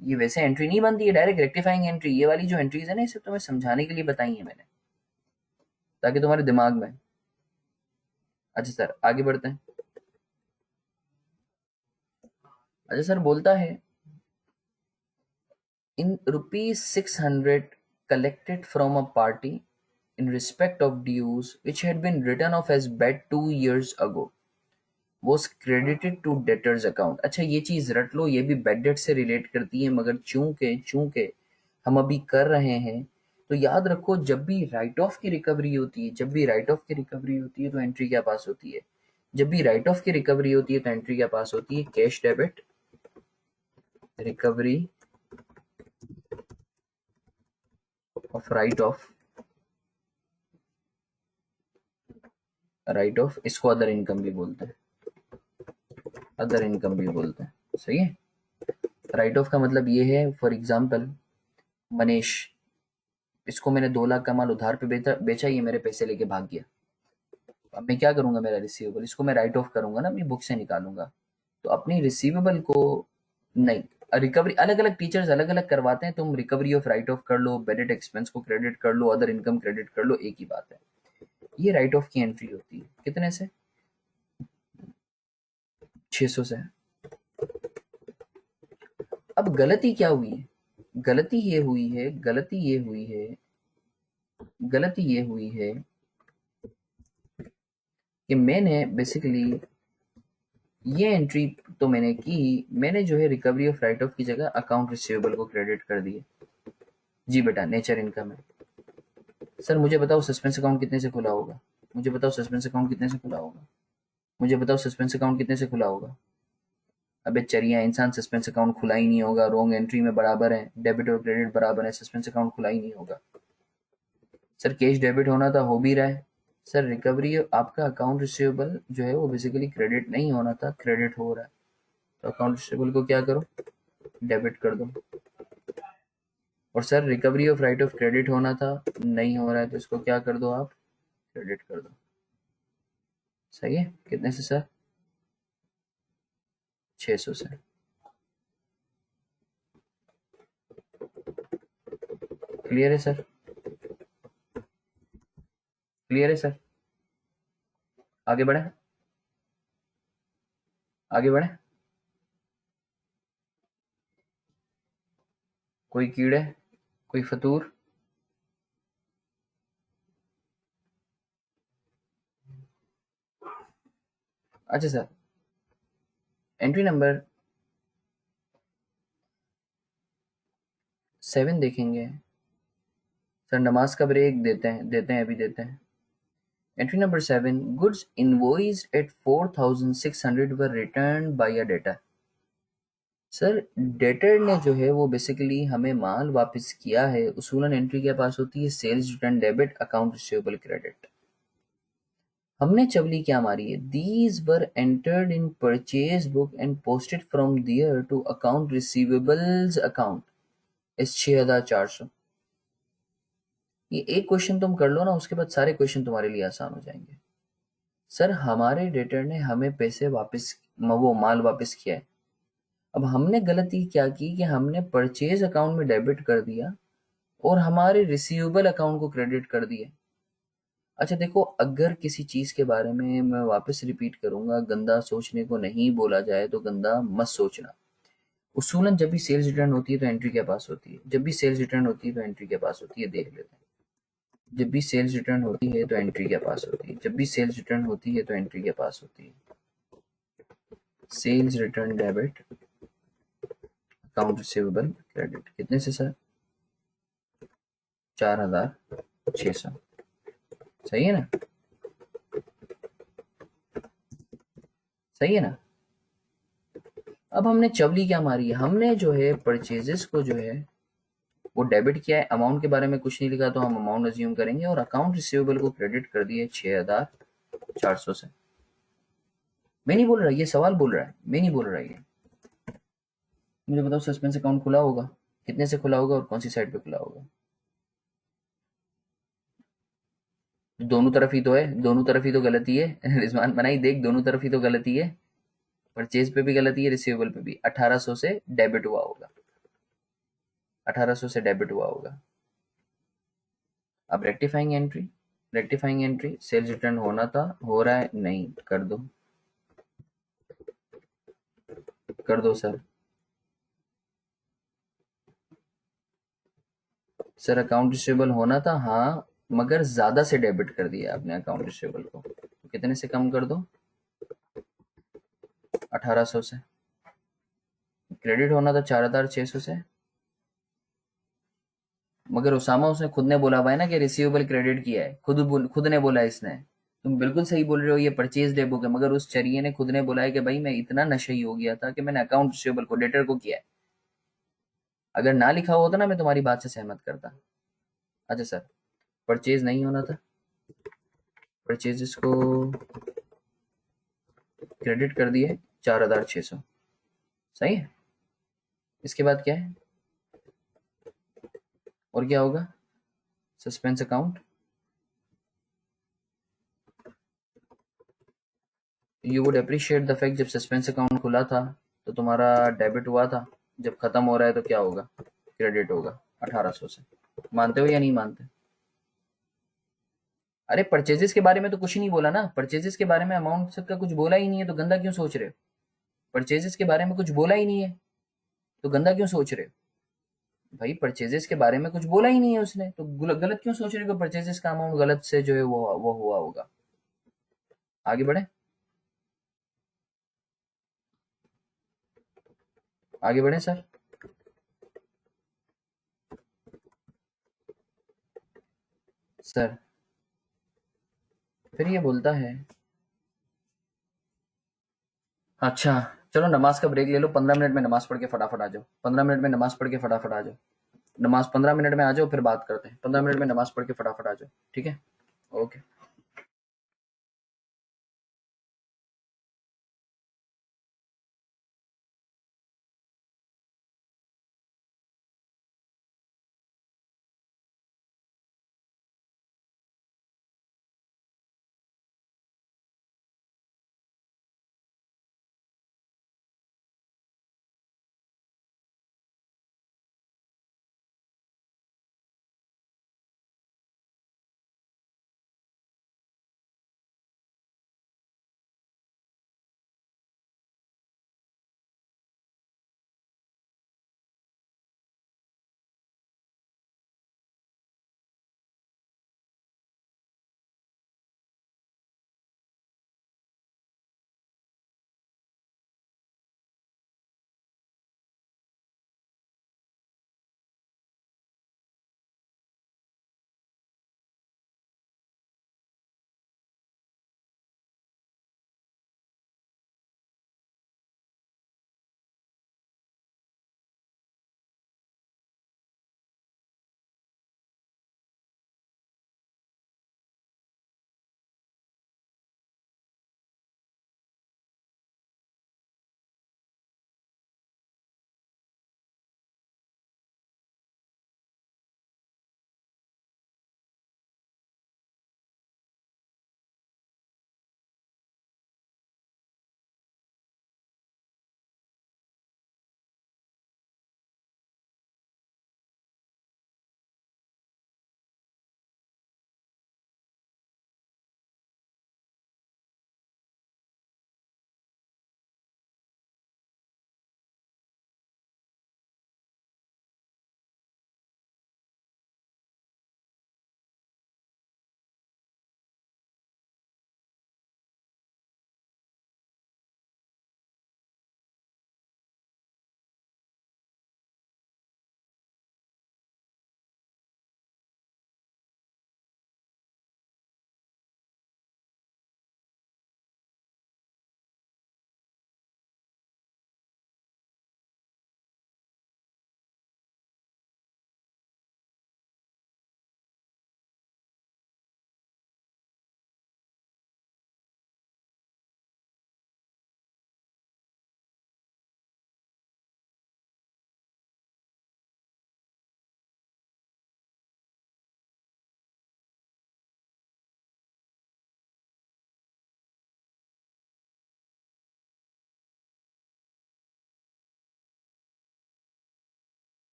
ये वैसे एंट्री नहीं बनती है, डायरेक्ट रेक्टिफाइंग एंट्री। ये वाली जो एंट्रीज है ना, इसे तुम्हें समझाने के लिए बताई है मैंने, ताकि तुम्हारे दिमाग में। अच्छा सर, आगे बढ़ते हैं। अच्छा सर बोलता है, इन ₹600 collected from a party in respect of dues which had been written off as bad 2 years ago was credited to debtors account। अच्छा ये चीज रट लो, ये भी बैड डेट से रिलेट करती है, मगर चूंकि चूंकि हम अभी कर रहे हैं तो याद रखो, जब भी राइट ऑफ की रिकवरी होती है, जब भी राइट ऑफ की रिकवरी होती है तो एंट्री क्या पास होती है? जब भी राइट ऑफ की रिकवरी होती है तो एंट्री क्या पास होती है? Cash debit recovery of right of, right of, इसको अदर इनकम भी बोलते हैं, अदर इनकम भी बोलते हैं। सही है। राइट ऑफ का मतलब ये है, फॉर एग्जांपल मनीष, इसको मैंने 2 लाख का माल उधार पे बेचा, ये मेरे पैसे लेके भाग गया। अब मैं क्या करूंगा? मेरा रिसीवेबल, इसको मैं राइट ऑफ करूंगा ना, अपनी बुक से निकालूंगा। तो अपनी रिसीवेबल को नहीं, रिकवरी अलग अलग टीचर्स अलग अलग करवाते हैं। तुम रिकवरी ऑफ राइट ऑफ कर लो, बेडेड एक्सपेंस को क्रेडिट कर लो, अदर इनकम क्रेडिट कर लो, एक ही बात है। ये राइट ऑफ की एंट्री होती है। कितने से? 600 से। अब गलती क्या हुई है? गलती ये हुई है, गलती ये हुई है, गलती ये हुई है कि मैंने बेसिकली ये एंट्री तो मैंने की, मैंने जो है रिकवरी ऑफ राइट ऑफ की जगह अकाउंट रिसीवेबल को क्रेडिट कर दिए। जी बेटा, नेचर इनकम है। सर मुझे बताओ सस्पेंस अकाउंट कितने से खुला होगा? मुझे बताओ सस्पेंस अकाउंट कितने से खुला होगा? मुझे बताओ सस्पेंस अकाउंट कितने से खुला होगा? अबे चरिया इंसान, सस्पेंस अकाउंट खुला ही नहीं होगा। रॉन्ग एंट्री में बराबर है, डेबिट और क्रेडिट बराबर है, सस्पेंस अकाउंट खुला ही नहीं होगा। सर कैश डेबिट होना था, हो भी रहा है। सर रिकवरी आपका अकाउंट रिसीवेबल जो है वो बेसिकली क्रेडिट नहीं होना था, क्रेडिट हो रहा है। तो अकाउंट रिसीवेबल को क्या करो? डेबिट कर दो। और sir recovery of right of credit होना था, नहीं हो रहा है, तो इसको क्या कर दो आप? क्रेडिट कर दो। सही है। कितने से सर? 600 से। क्लियर है सर? क्लियर है सर? आगे बढ़े, आगे बढ़े। कोई कीड़े, कोई फतूर? अच्छा सर, एंट्री नंबर 7 देखेंगे। सर नमाज का ब्रेक देते हैं अभी देते हैं। Entry number 7, goods invoiced at 4600 were return by a debtor. Sir debtor ने जो है वो बेसिकली हमें माल वापस किया है। उसूलन एंट्री क्या पास होती है? Sales return debit, account receivable credit. हमने चवली क्या मारी है? These were entered in purchase book and posted from there to account receivables account is 6400। ये एक क्वेश्चन तुम कर लो ना, उसके बाद सारे क्वेश्चन तुम्हारे लिए आसान हो जाएंगे। सर हमारे डेटर ने हमें पैसे वापस, वो माल वापस किया है। अब हमने गलती क्या की कि हमने परचेज अकाउंट में डेबिट कर दिया और हमारे रिसीवेबल अकाउंट को क्रेडिट कर दिया। अच्छा देखो, अगर किसी चीज के बारे में मैं वापस रिपीट करूंगा, गंदा सोचने को नहीं बोला जाए तो गंदा मत सोचना। उसूलन जब भी सेल्स रिटर्न होती है तो एंट्री क्या पास होती है? जब भी सेल्स रिटर्न होती है तो एंट्री क्या पास होती है? देख लेते हैं। जब भी सेल्स रिटर्न होती है तो एंट्री क्या पास होती है? जब भी सेल्स रिटर्न होती है तो एंट्री क्या पास होती है? Sales return debit, account receivable credit. कितने से सर? 4600। सही है ना? सही है ना? अब हमने चवली क्या मारी है? हमने जो है परचेजेस को जो है वो डेबिट किया है। अमाउंट के बारे में कुछ नहीं लिखा तो हम अमाउंट अज्यूम करेंगे, और अकाउंट रिसीवेबल को क्रेडिट कर दिए 6400 से। मैं नहीं बोल रहा, ये सवाल बोल रहा है, मैं नहीं बोल रहा ये। मुझे बताओ सस्पेंस अकाउंट खुला होगा? कितने से खुला होगा और कौन सी साइड पे खुला होगा? दोनों तरफ ही तो है, दोनों तरफ ही तो गलती है। रिजवान बनाई देख, दोनों तरफ ही तो गलती है। परचेज पे भी गलती है, रिसीवेबल पे भी। 1800 से डेबिट हुआ होगा, 1800 से डेबिट हुआ होगा। अब rectifying entry, rectifying entry, sales return होना था, हो रहा है नहीं, कर दो, कर दो सर। सर अकाउंट रिसीवेबल होना था हाँ, मगर ज्यादा से डेबिट कर दिया आपने अकाउंट रिसीवेबल को, तो कितने से कम कर दो? 1800 से। क्रेडिट होना था 4600 से, मगर उसामा उसने खुद ने बोला हुआ है ना कि रिसीवेबल क्रेडिट किया है, खुद ने बोला है इसने। तुम बिल्कुल सही बोल रहे हो, ये परचेज डे बुक है, मगर उस चरिए ने खुद ने बोला है कि भाई मैं इतना नशेई हो गया था कि मैंने अकाउंट रिसीवेबल को डेटर को किया है। अगर ना लिखा होता ना मैं तुम्हारी बात से सहमत करता। अच्छा सर, परचेज नहीं होना था, परचेजेस को क्रेडिट कर दिए 4600, सही है। इसके बाद क्या है, और क्या होगा? Suspense account, you would appreciate the fact जब सस्पेंस अकाउंट खुला था तो तुम्हारा डेबिट हुआ था, जब खत्म हो रहा है तो क्या होगा? क्रेडिट होगा 1800 से। मानते हो या नहीं मानते? अरे परचेजेस के बारे में तो कुछ नहीं बोला ना, परचेजेस के बारे में अमाउंट का कुछ बोला ही नहीं है, तो गंदा क्यों सोच रहे हो? परचेजेस के बारे में कुछ बोला ही नहीं है, तो गंदा क्यों सोच रहे हो? भाई परचेजेस के बारे में कुछ बोला ही नहीं है उसने, तो गलत क्यों सोच रहे हो? परचेजेस का अमाउंट गलत से जो है वो हुआ होगा। आगे बढ़े, आगे बढ़े सर। सर फिर ये बोलता है, अच्छा चलो नमाज का ब्रेक ले लो, 15 मिनट में नमाज पढ़ के फटाफट आ जाओ, 15 मिनट में नमाज पढ़ के फटाफट आ जाओ। नमाज 15 मिनट में आ जाओ, फिर बात करते हैं, 15 मिनट में नमाज पढ़ के फटाफट आ जाओ, ठीक है? ओके।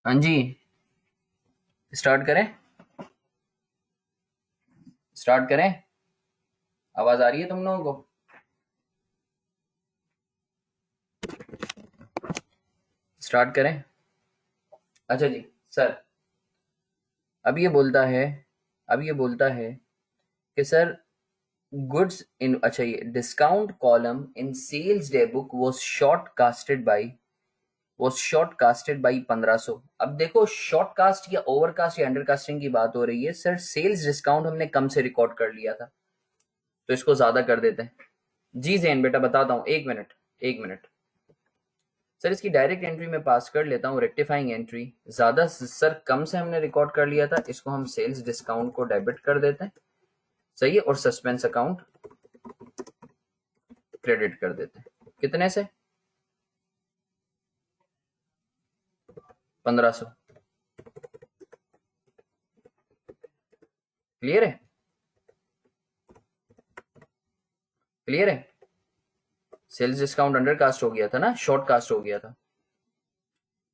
हाँ जी, स्टार्ट करें? स्टार्ट करें? आवाज आ रही है तुम लोगों को? स्टार्ट करें? अच्छा जी सर, अब ये बोलता है कि सर गुड्स इन, अच्छा ये discount column in sales day book was short casted by 1500। अब देखो, शॉर्ट कास्ट या ओवरकास्ट या अंडरकास्टिंग की बात हो रही है सर। सेल्स डिस्काउंट हमने कम से रिकॉर्ड कर लिया था, तो इसको ज्यादा कर देते हैं। जी जैन बेटा बताता हूँ, एक मिनट सर। इसकी डायरेक्ट एंट्री में पास कर लेता हूँ, रेक्टिफाइंग एंट्री। ज्यादा सर, कम से हमने रिकॉर्ड कर लिया था, इसको हम सेल्स डिस्काउंट को डेबिट कर देते हैं, सही है। और सस्पेंस अकाउंट क्रेडिट कर देते हैं। कितने से? 1500। क्लियर है? क्लियर है? सेल्स डिस्काउंट अंडर कास्ट हो गया था ना, शॉर्ट कास्ट हो गया था।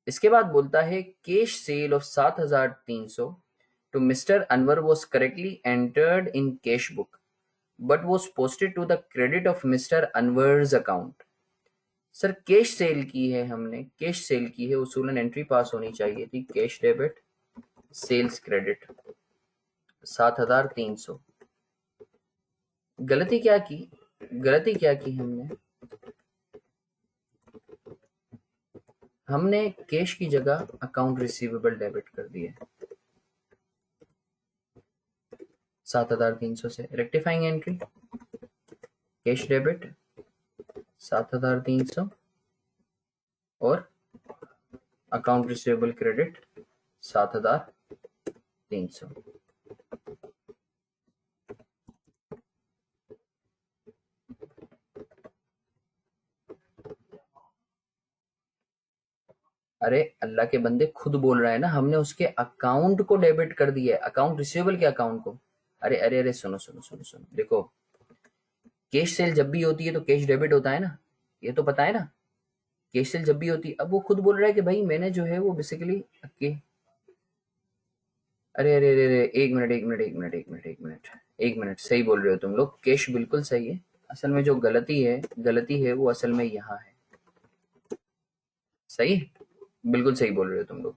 इसके बाद बोलता है cash sale of 7300 to mister Anwar was correctly entered in cash book but was posted to the credit of mister Anwar's account. Sir cash sale की है हमने, कैश सेल की है, उसूलन एंट्री पास होनी चाहिए थी, कैश डेबिट सेल्स क्रेडिट 7300। गलती क्या की हमने कैश की जगह अकाउंट रिसीवेबल डेबिट कर दिए 7300 से। रेक्टिफाइंग एंट्री कैश डेबिट 7300 और अकाउंट रिसीवेबल क्रेडिट 7300। अरे अल्लाह के बंदे, खुद बोल रहा है ना, हमने उसके अकाउंट को डेबिट कर दिया है, अकाउंट रिसीवेबल के अकाउंट को। अरे अरे अरे, सुनो सुनो सुनो सुनो, देखो कैश सेल जब भी होती है तो कैश डेबिट होता है ना, ये तो पता है ना। कैश सेल जब भी होती है, अब वो खुद बोल रहा है कि भाई मैंने जो है वो बेसिकली अरे अरे अरे अरे, एक मिनट, सही बोल रहे हो तुम लोग, कैश बिल्कुल सही है। असल में जो गलती है वो असल में यहाँ है। सही, बिल्कुल सही बोल रहे हो तुम लोग।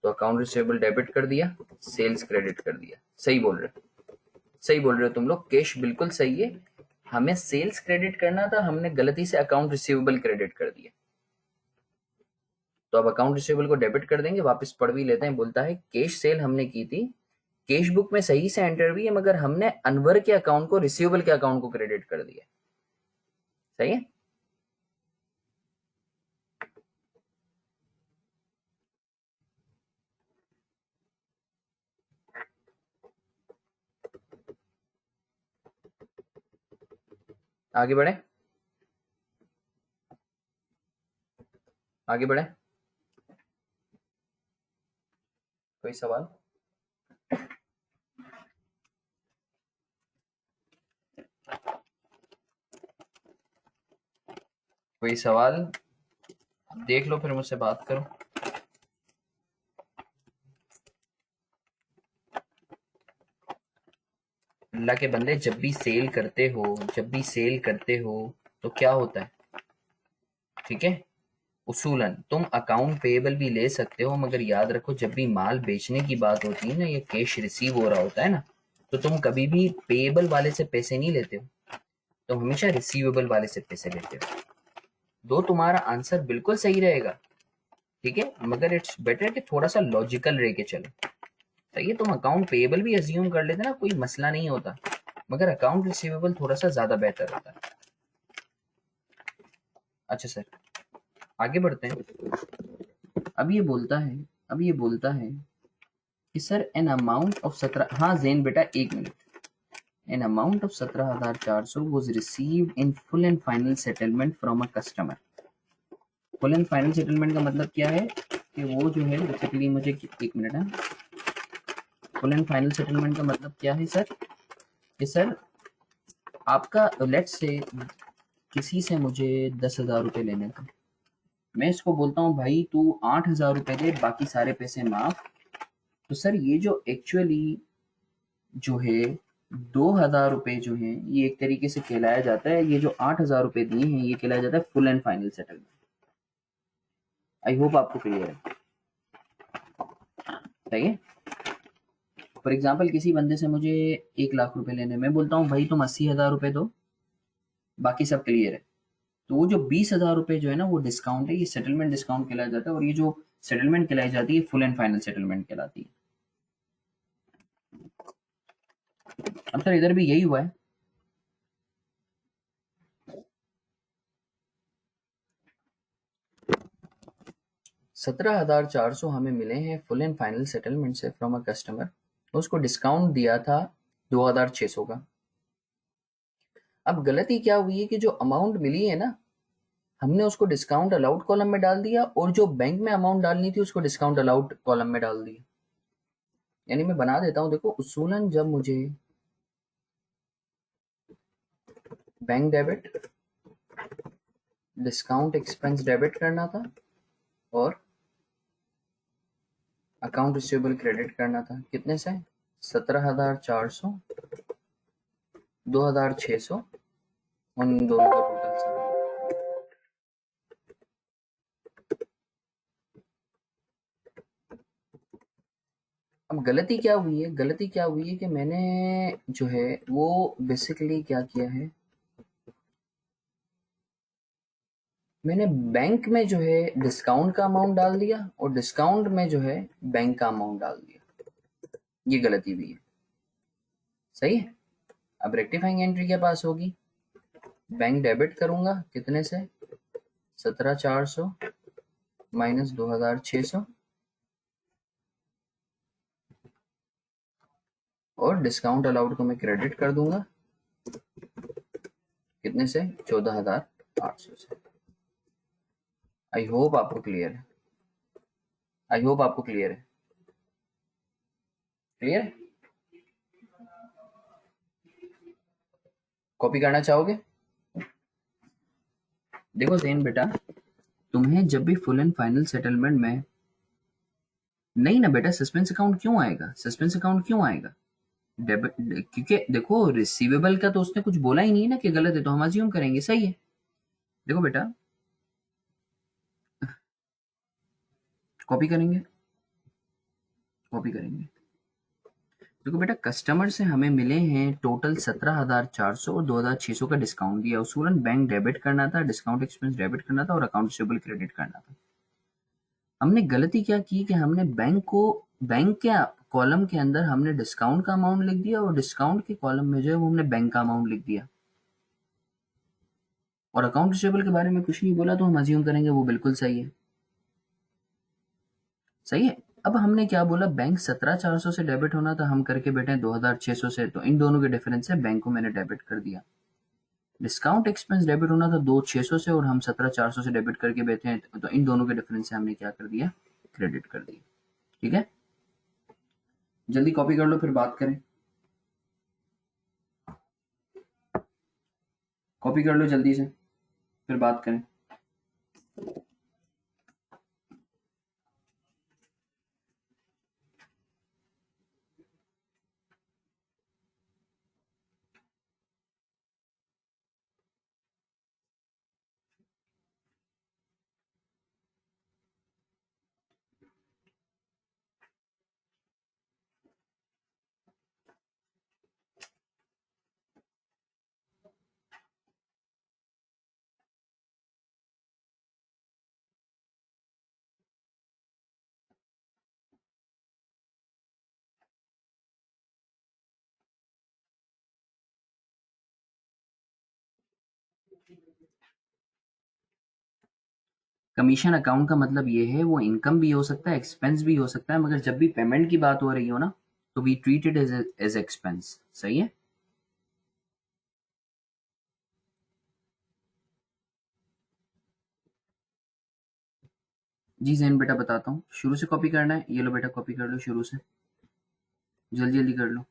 तो अकाउंट रिसीवेबल डेबिट कर दिया, सेल्स क्रेडिट कर दिया। सही बोल रहे हो तुम लोग, कैश बिल्कुल सही है। हमें सेल्स क्रेडिट करना था, हमने गलती से अकाउंट रिसीवेबल क्रेडिट कर दिया। तो अब अकाउंट रिसीवेबल को डेबिट कर देंगे। वापस पढ़ भी लेते हैं। बोलता है कैश सेल हमने की थी, कैश बुक में सही से एंटर हुई है, मगर हमने अनवर के अकाउंट को, रिसीवेबल के अकाउंट को क्रेडिट कर दिया। सही है? आगे बढ़े, आगे बढ़े। कोई सवाल? कोई सवाल? देख लो फिर मुझसे बात करो। अल्लाह के बंदे, जब भी सेल करते हो तो क्या होता है? ठीक है, उसूलन तुम अकाउंट पेएबल भी ले सकते हो, मगर याद रखो जब भी माल बेचने की बात होती है ना, ये कैश रिसीव हो रहा होता है ना, तो तुम कभी भी पेएबल वाले से पैसे नहीं लेते हो, तुम हमेशा रिसीवेबल वाले से पैसे लेते हो। दो तुम्हारा आंसर बिल्कुल सही रहेगा, ठीक है, मगर इट्स बेटर कि थोड़ा सा लॉजिकल रह के चलो। सही है, तुम अकाउंट पेएबल भी अज्यूम कर लेते ना, कोई मसला नहीं होता, मगर अकाउंट रिसीवेबल थोड़ा सा ज्यादा बेहतर होता है। अच्छा सर, आगे बढ़ते हैं। अब ये बोलता है कि सर एन अमाउंट ऑफ 17, हाँ जैन बेटा एक minute, N amount of 17,400 was received in full and final settlement from a customer। Full and final settlement का मतलब क्या है कि वो जो है बेसिकली मुझे, एक मिनट है, फुल एंड फाइनल सेटलमेंट का मतलब क्या है सर कि सर आपका लेट्स से किसी से मुझे 10,000 रुपये लेने थे, मैं इसको बोलता हूँ भाई तू 8,000 रुपए दे, बाकी सारे पैसे माफ। तो सर ये जो एक्चुअली जो है 2,000 रुपए जो है ये एक तरीके से कहलाया जाता है, ये जो 8,000 रुपए दिए हैं ये कहलाया जाता है full and final settlement. I hope आपको क्लियर है, सही है। फॉर एग्जाम्पल किसी बंदे से मुझे 1,00,000 रुपए लेने, मैं बोलता हूँ भाई तुम 80,000 रुपए दो, बाकी सब क्लियर है। तो वो जो 20,000 रुपए जो है ना वो डिस्काउंट है, ये सेटलमेंट डिस्काउंट कहलाया जाता है, और ये जो सेटलमेंट कहलाई जाती है फुल एंड फाइनल सेटलमेंट कहलाती है। अब सर इधर भी यही हुआ है। $17,400 हमें मिले हैं फुल एंड फाइनल सेटलमेंट से फ्रॉम अ कस्टमर, उसको डिस्काउंट दिया था 2,600 का। अब गलती क्या हुई है कि जो अमाउंट मिली है ना, हमने उसको डिस्काउंट अलाउड कॉलम में डाल दिया, और जो बैंक में अमाउंट डालनी थी उसको डिस्काउंट अलाउड कॉलम में डाल दिया। यानी मैं बना देता हूँ, देखो उसूलन जब मुझे bank debit, discount expense debit करना था, और अकाउंट रिसीवेबल क्रेडिट करना था, कितने से? 17,400, 2,600, उन दोनों का टोटल से। अब गलती क्या हुई है, गलती क्या हुई है कि मैंने जो है वो बेसिकली क्या किया है, मैंने बैंक में जो है डिस्काउंट का अमाउंट डाल दिया, और डिस्काउंट में जो है बैंक का अमाउंट डाल दिया। ये गलती हुई है, सही है। अब रेक्टिफाइंग एंट्री के पास होगी, बैंक डेबिट करूंगा कितने से? 17,400 माइनस 2,600, और डिस्काउंट अलाउड को मैं क्रेडिट कर दूंगा कितने से? 14,800 से। आई होप आपको क्लियर है, आई होप आपको क्लियर है, क्लियर है। कॉपी करना चाहोगे? देखो ज़ेन बेटा, तुम्हें जब भी फुल एंड फाइनल सेटलमेंट में, नहीं ना बेटा, सस्पेंस अकाउंट क्यों आएगा, सस्पेंस अकाउंट क्यों आएगा? डेबिट, क्योंकि देखो रिसीवेबल का तो उसने कुछ बोला ही नहीं ना कि गलत है, तो हम अज्यूम करेंगे सही है। देखो बेटा, कॉपी करेंगे, कॉपी करेंगे। देखो बेटा, कस्टमर से हमें मिले हैं टोटल 17,400 और 2,600 का डिस्काउंट दिया, उसूलन बैंक डेबिट करना था, डिस्काउंट एक्सपेंस डेबिट करना था, और अकाउंट रिसीवेबल क्रेडिट करना था। हमने गलती क्या की कि हमने बैंक के कॉलम के अंदर हमने डिस्काउंट का अमाउंट लिख दिया, और डिस्काउंट के कॉलम में जो है वो हमने बैंक का अमाउंट लिख दिया, और अकाउंट रिसीवेबल के बारे में कुछ नहीं बोला, तो हम अज्यूम करेंगे वो बिल्कुल सही है, सही है। अब हमने क्या बोला, बैंक 17,400 से डेबिट होना था, हम करके बैठे हैं 2,600 से, तो इन दोनों के डिफरेंस से बैंक को मैंने डेबिट कर दिया। डिस्काउंट एक्सपेंस डेबिट होना था 2,600 से, और हम 17,400 से डेबिट करके बैठे हैं, तो इन दोनों के डिफरेंस से हमने क्या कर दिया, क्रेडिट कर दिया। ठीक है, जल्दी कॉपी कर लो फिर बात करें, कॉपी कर लो जल्दी से फिर बात करें। कमीशन अकाउंट का मतलब ये है, वो इनकम भी हो सकता है, एक्सपेंस भी हो सकता है, मगर जब भी पेमेंट की बात हो रही हो ना, तो we treat it as expense, सही है। जी जैन बेटा बताता हूँ, शुरू से कॉपी करना है, ये लो बेटा कॉपी कर लो शुरू से, जल्दी जल्दी कर लो।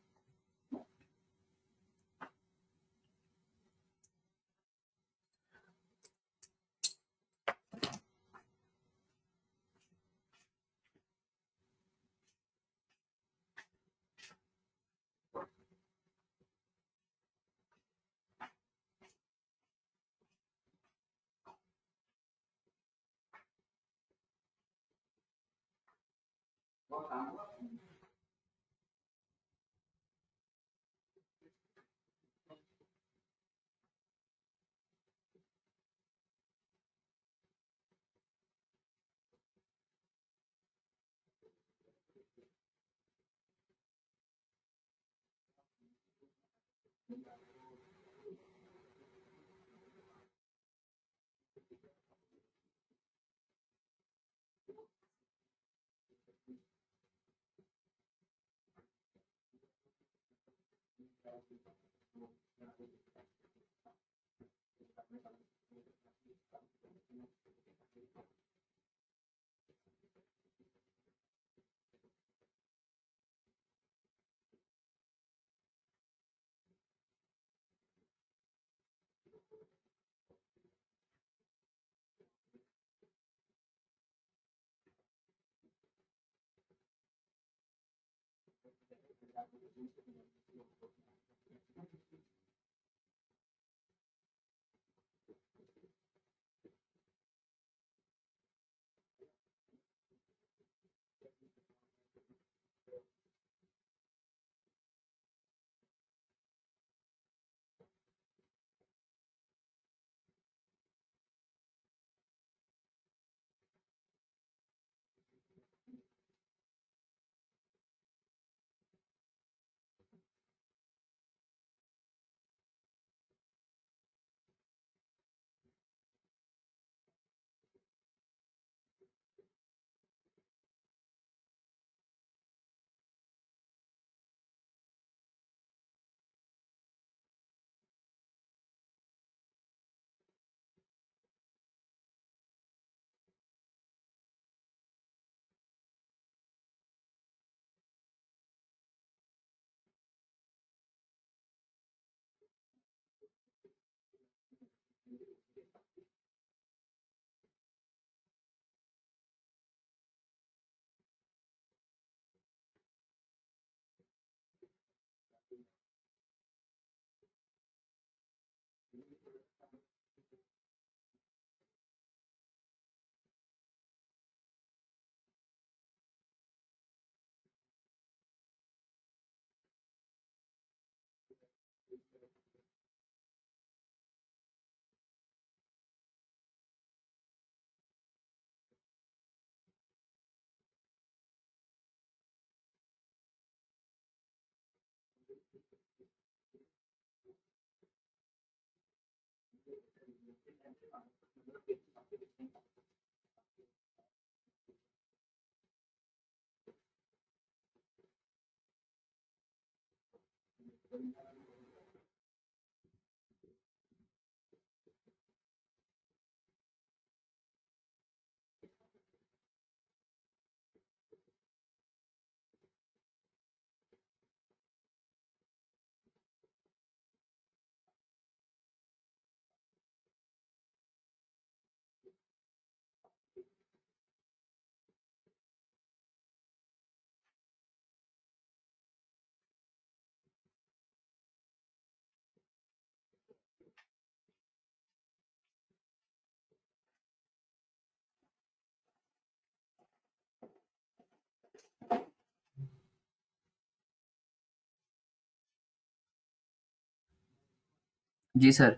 जी सर।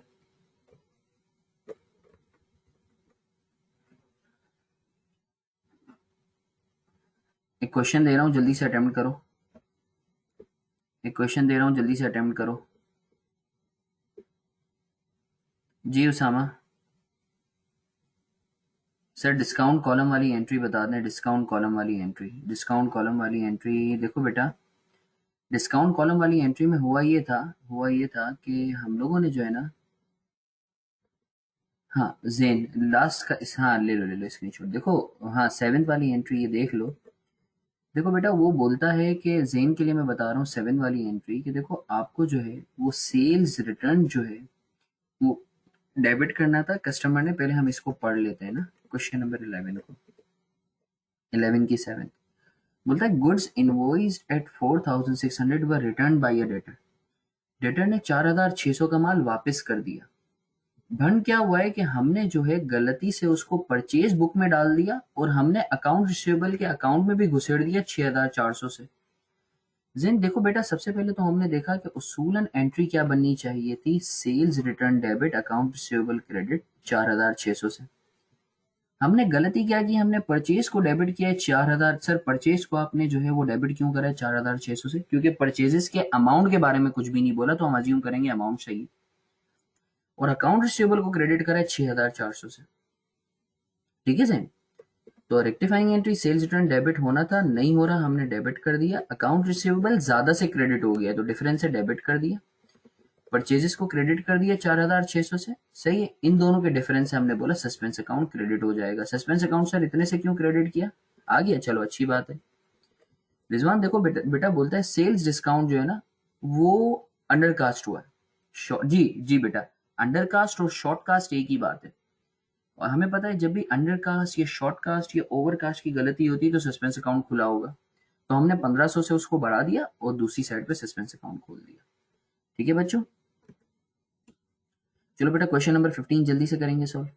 एक क्वेश्चन दे रहा हूँ, जल्दी से अटेम्प्ट करो। एक क्वेश्चन दे रहा हूँ, जल्दी से अटेम्प्ट करो। जी उसामा सर, डिस्काउंट कॉलम वाली एंट्री बता दें। डिस्काउंट कॉलम वाली एंट्री, डिस्काउंट कॉलम वाली एंट्री देखो बेटा। डिस्काउंट कॉलम वाली एंट्री में हुआ ये था कि हम लोगों ने जो है ना, हाँ जेन लास्ट का हाँ ले लो स्क्रीनशॉट देखो। हाँ 7th वाली एंट्री ये देख लो। देखो बेटा, वो बोलता है कि जेन के लिए मैं बता रहा हूँ 7 वाली एंट्री कि देखो आपको जो है वो सेल्स रिटर्न जो है वो डेबिट करना था कस्टमर ने। पहले हम इसको पढ़ लेते हैं ना, क्वेश्चन नंबर 11 को, 11 की 7 बोलता है goods invoiced at 4600 were return by a debtor. Debtor ने 4600 का माल वापस कर दिया। भंड क्या हुआ है कि हमने जो है गलती से उसको परचेज बुक में डाल दिया और हमने अकाउंट रिसीवेबल के अकाउंट में भी घुसेड़ दिया 6400 से। जिन देखो बेटा, सबसे पहले तो हमने देखा कि उसूलन एंट्री क्या बननी चाहिए थी, sales return debit account receivable credit 4600 से। हमने गलती क्या की, हमने परचेज को डेबिट किया है 4000। सर परचेज को आपने जो है वो डेबिट क्यों करा है 4600 से? क्योंकि परचेजेस के अमाउंट के बारे में कुछ भी नहीं बोला, तो हम अज्यूम करेंगे अमाउंट सही है। और अकाउंट रिसीवेबल को क्रेडिट करा है 6400 से। ठीक है सर, तो rectifying entry sales return debit होना था, नहीं हो रहा, हमने डेबिट कर दिया। अकाउंट रिसीवेबल ज्यादा से क्रेडिट हो गया तो डिफरेंस से डेबिट कर दिया। परचेजेस को क्रेडिट कर दिया 4600 से, सही है। इन दोनों के डिफरेंस से हमने बोला सस्पेंस अकाउंट क्रेडिट हो जाएगा। सस्पेंस अकाउंट सर इतने से क्यों क्रेडिट किया? आ गया, चलो अच्छी बात है। रिजवान देखो बेटा बोलता है सेल्स डिस्काउंट जो है ना वो अंडरकास्ट हुआ है। जी जी बेटा, अंडरकास्ट और शॉर्टकास्ट एक ही बात है। और हमें पता है जब भी अंडरकास्ट या शॉर्टकास्ट या ओवरकास्ट की गलती होती है तो सस्पेंस अकाउंट खुला होगा। तो हमने 1500 से उसको बढ़ा दिया और दूसरी साइड पे सस्पेंस अकाउंट खोल दिया। ठीक है बच्चों, चलो बेटा क्वेश्चन नंबर 15 जल्दी से करेंगे सॉल्व।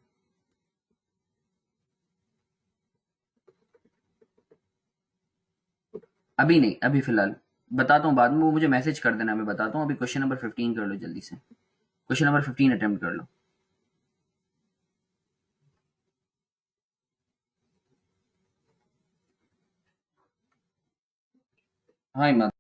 अभी नहीं, अभी फिलहाल बताता हूँ, बाद में वो मुझे मैसेज कर देना, मैं बताता हूँ। अभी क्वेश्चन नंबर 15 कर लो जल्दी से, क्वेश्चन नंबर 15 अटेम्प्ट कर लो। हाँ इमाद।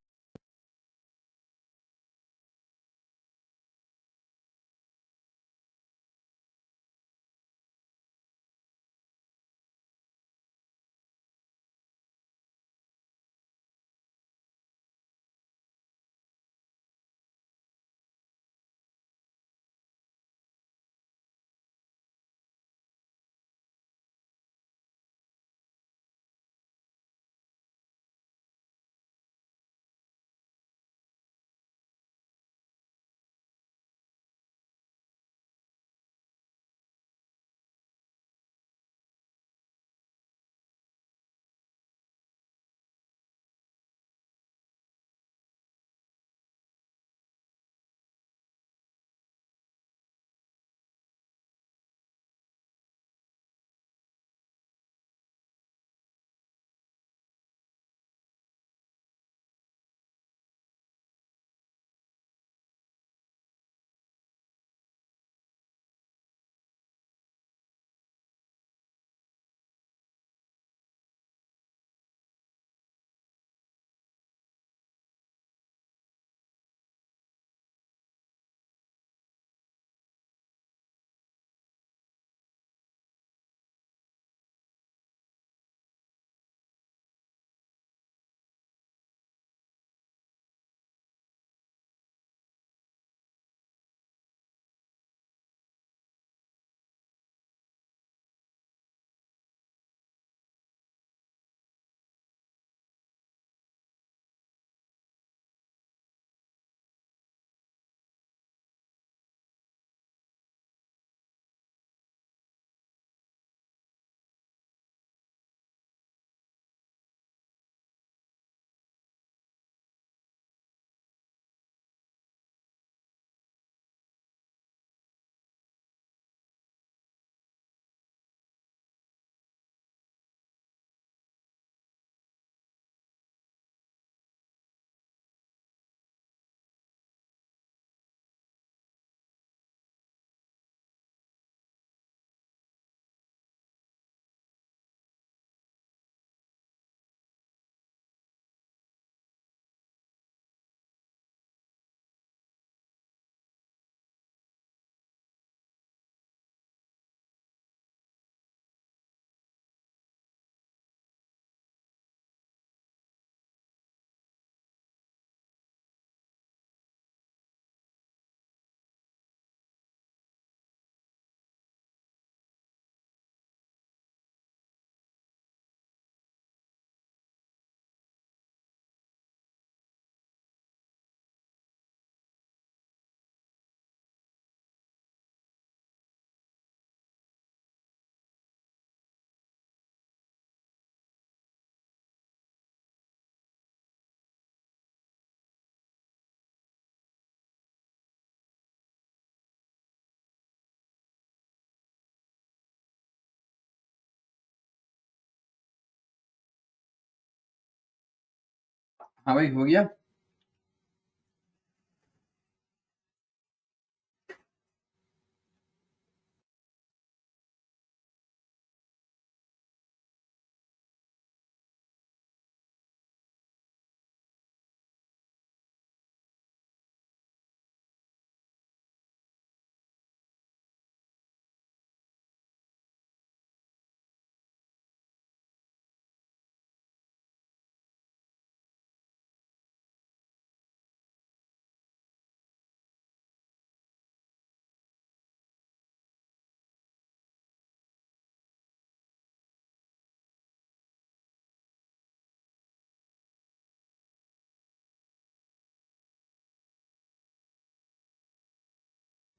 हाँ भाई, हो गया।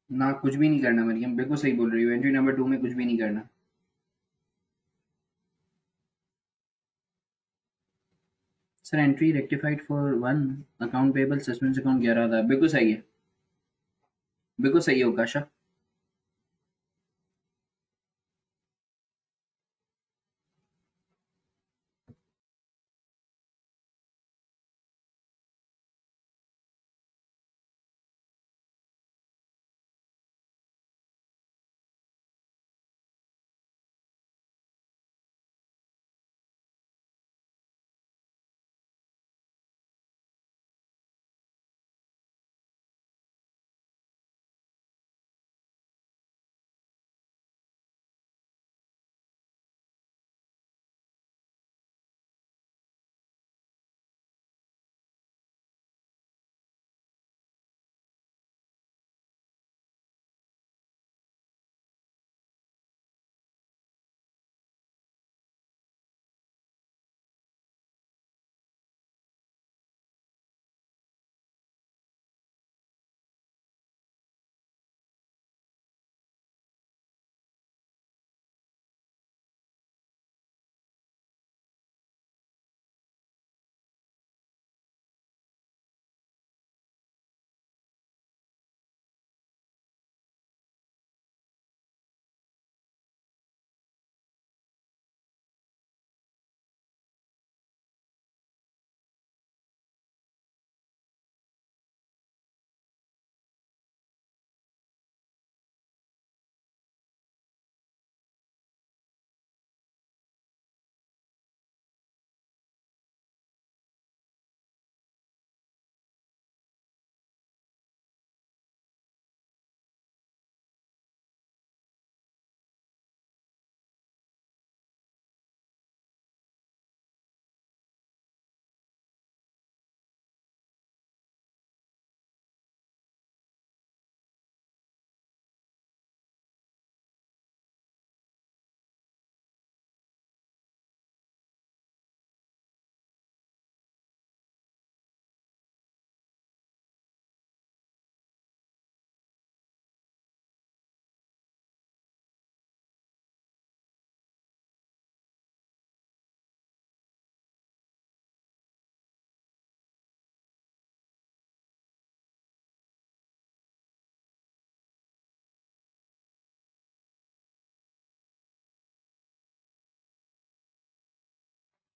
ना, कुछ भी नहीं करना मरियम, बिल्कुल सही बोल रही हो। एंट्री नंबर 2 में कुछ भी नहीं करना। Sir, entry rectified for 1 account payable suspense account 11 था। बिल्कुल सही है, बिल्कुल सही है उकाशा।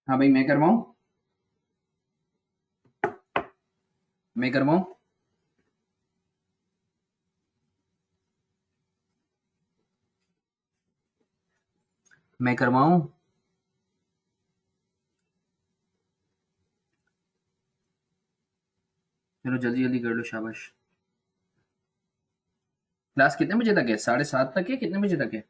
हाँ भाई, मैं करवाऊँ? मैं करवाऊँ? मैं करवाऊँ? चलो जल्दी जल्दी कर लो, शाबाश। क्लास कितने बजे तक है? 7:30 तक है? कितने बजे तक है?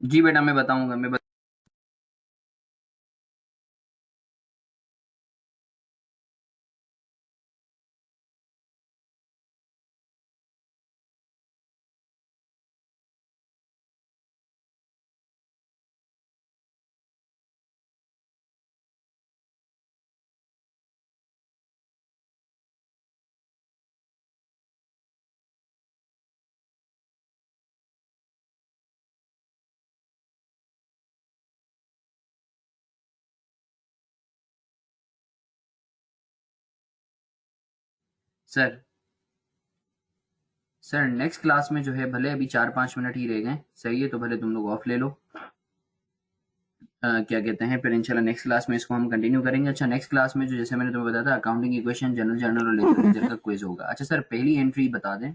जी बेटा मैं बताऊंगा, सर सर नेक्स्ट क्लास में जो है, भले अभी 4-5 मिनट ही रह गए, सही है, तो भले तुम लोग ऑफ ले लो। क्या कहते हैं, फिर इंशाल्लाह नेक्स्ट क्लास में इसको हम कंटिन्यू करेंगे। अच्छा, नेक्स्ट क्लास में जो, जैसे मैंने तुम्हें बताया था, अकाउंटिंग इक्वेशन, जनरल जर्नल और लेजर का क्विज होगा। अच्छा सर, पहली एंट्री बता दें।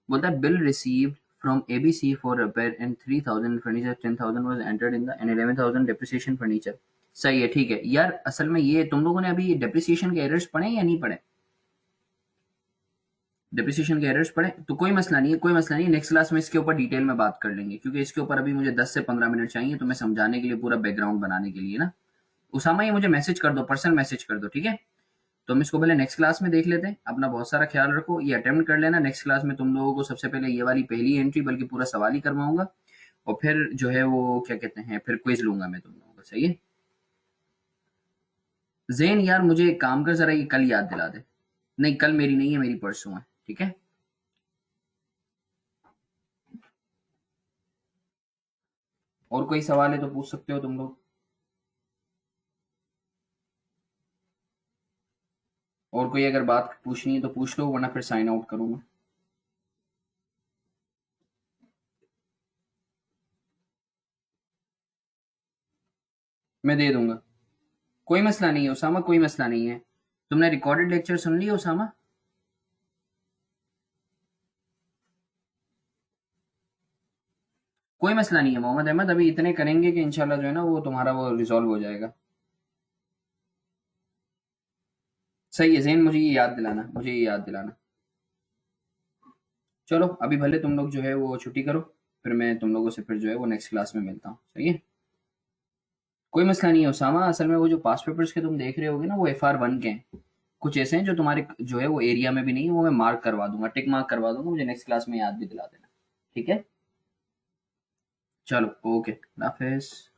बोलता है bill received from ABC for repair and 3000 furniture, 10,000 was entered in the end 11,000 depreciation furniture. सही है, ठीक है यार। असल में ये तुम लोगों ने अभी डेप्रिसिएशन के एरर्स पढ़े या नहीं पढ़े? डेप्रिसिएशन के एरर्स पढ़े तो कोई मसला नहीं है, कोई मसला नहीं है। नेक्स्ट क्लास में इसके ऊपर डिटेल में बात कर लेंगे, क्योंकि इसके ऊपर अभी मुझे 10 से 15 मिनट चाहिए तुम्हें समझाने के लिए, पूरा बैकग्राउंड बनाने के लिए ना। उसामा, ये मुझे मैसेज कर दो, पर्सनल मैसेज कर दो, ठीक है? तो हम इसको पहले नेक्स्ट क्लास में देख लेते हैं। अपना बहुत सारा ख्याल रखो, ये अटेम्प्ट कर लेना। नेक्स्ट क्लास में तुम लोगों को सबसे पहले ये वाली पहली एंट्री, बल्कि पूरा सवाल ही करवाऊंगा, और फिर जो है वो क्या कहते हैं, फिर क्विज लूंगा मैं तुम लोगों का। सही है जैन, यार मुझे एक काम कर, जरा ये कल याद दिला दे। नहीं, कल मेरी नहीं है, मेरी परसों है, ठीक है? और कोई सवाल है तो पूछ सकते हो तुम लोग। और कोई अगर बात पूछनी है तो पूछ लो, वरना फिर साइन आउट करूंगा। मैं दे दूंगा, कोई मसला नहीं है उसामा, कोई मसला नहीं है। तुमने रिकॉर्डेड लेक्चर सुन लिया उसामा? कोई मसला नहीं है मोहम्मद अहमद, अभी इतने करेंगे कि इंशाल्लाह जो है ना वो तुम्हारा वो रिजॉल्व हो जाएगा। सही है जैन, मुझे ये याद दिलाना, मुझे ये याद दिलाना। चलो अभी भले तुम लोग जो है वो छुट्टी करो, फिर मैं तुम लोगों से फिर जो है वो नेक्स्ट क्लास में मिलता हूँ। सही है, कोई मसला नहीं है उसामा। असल में वो जो पास पेपर्स के तुम देख रहे होगे ना, वो FR1 के हैं। कुछ ऐसे हैं जो तुम्हारे जो है वो एरिया में भी नहीं है, वो मैं मार्क करवा दूंगा, टिक मार्क करवा दूंगा। मुझे नेक्स्ट क्लास में याद भी दिला देना, ठीक है? चलो ओके, अल्लाह हाफिज़।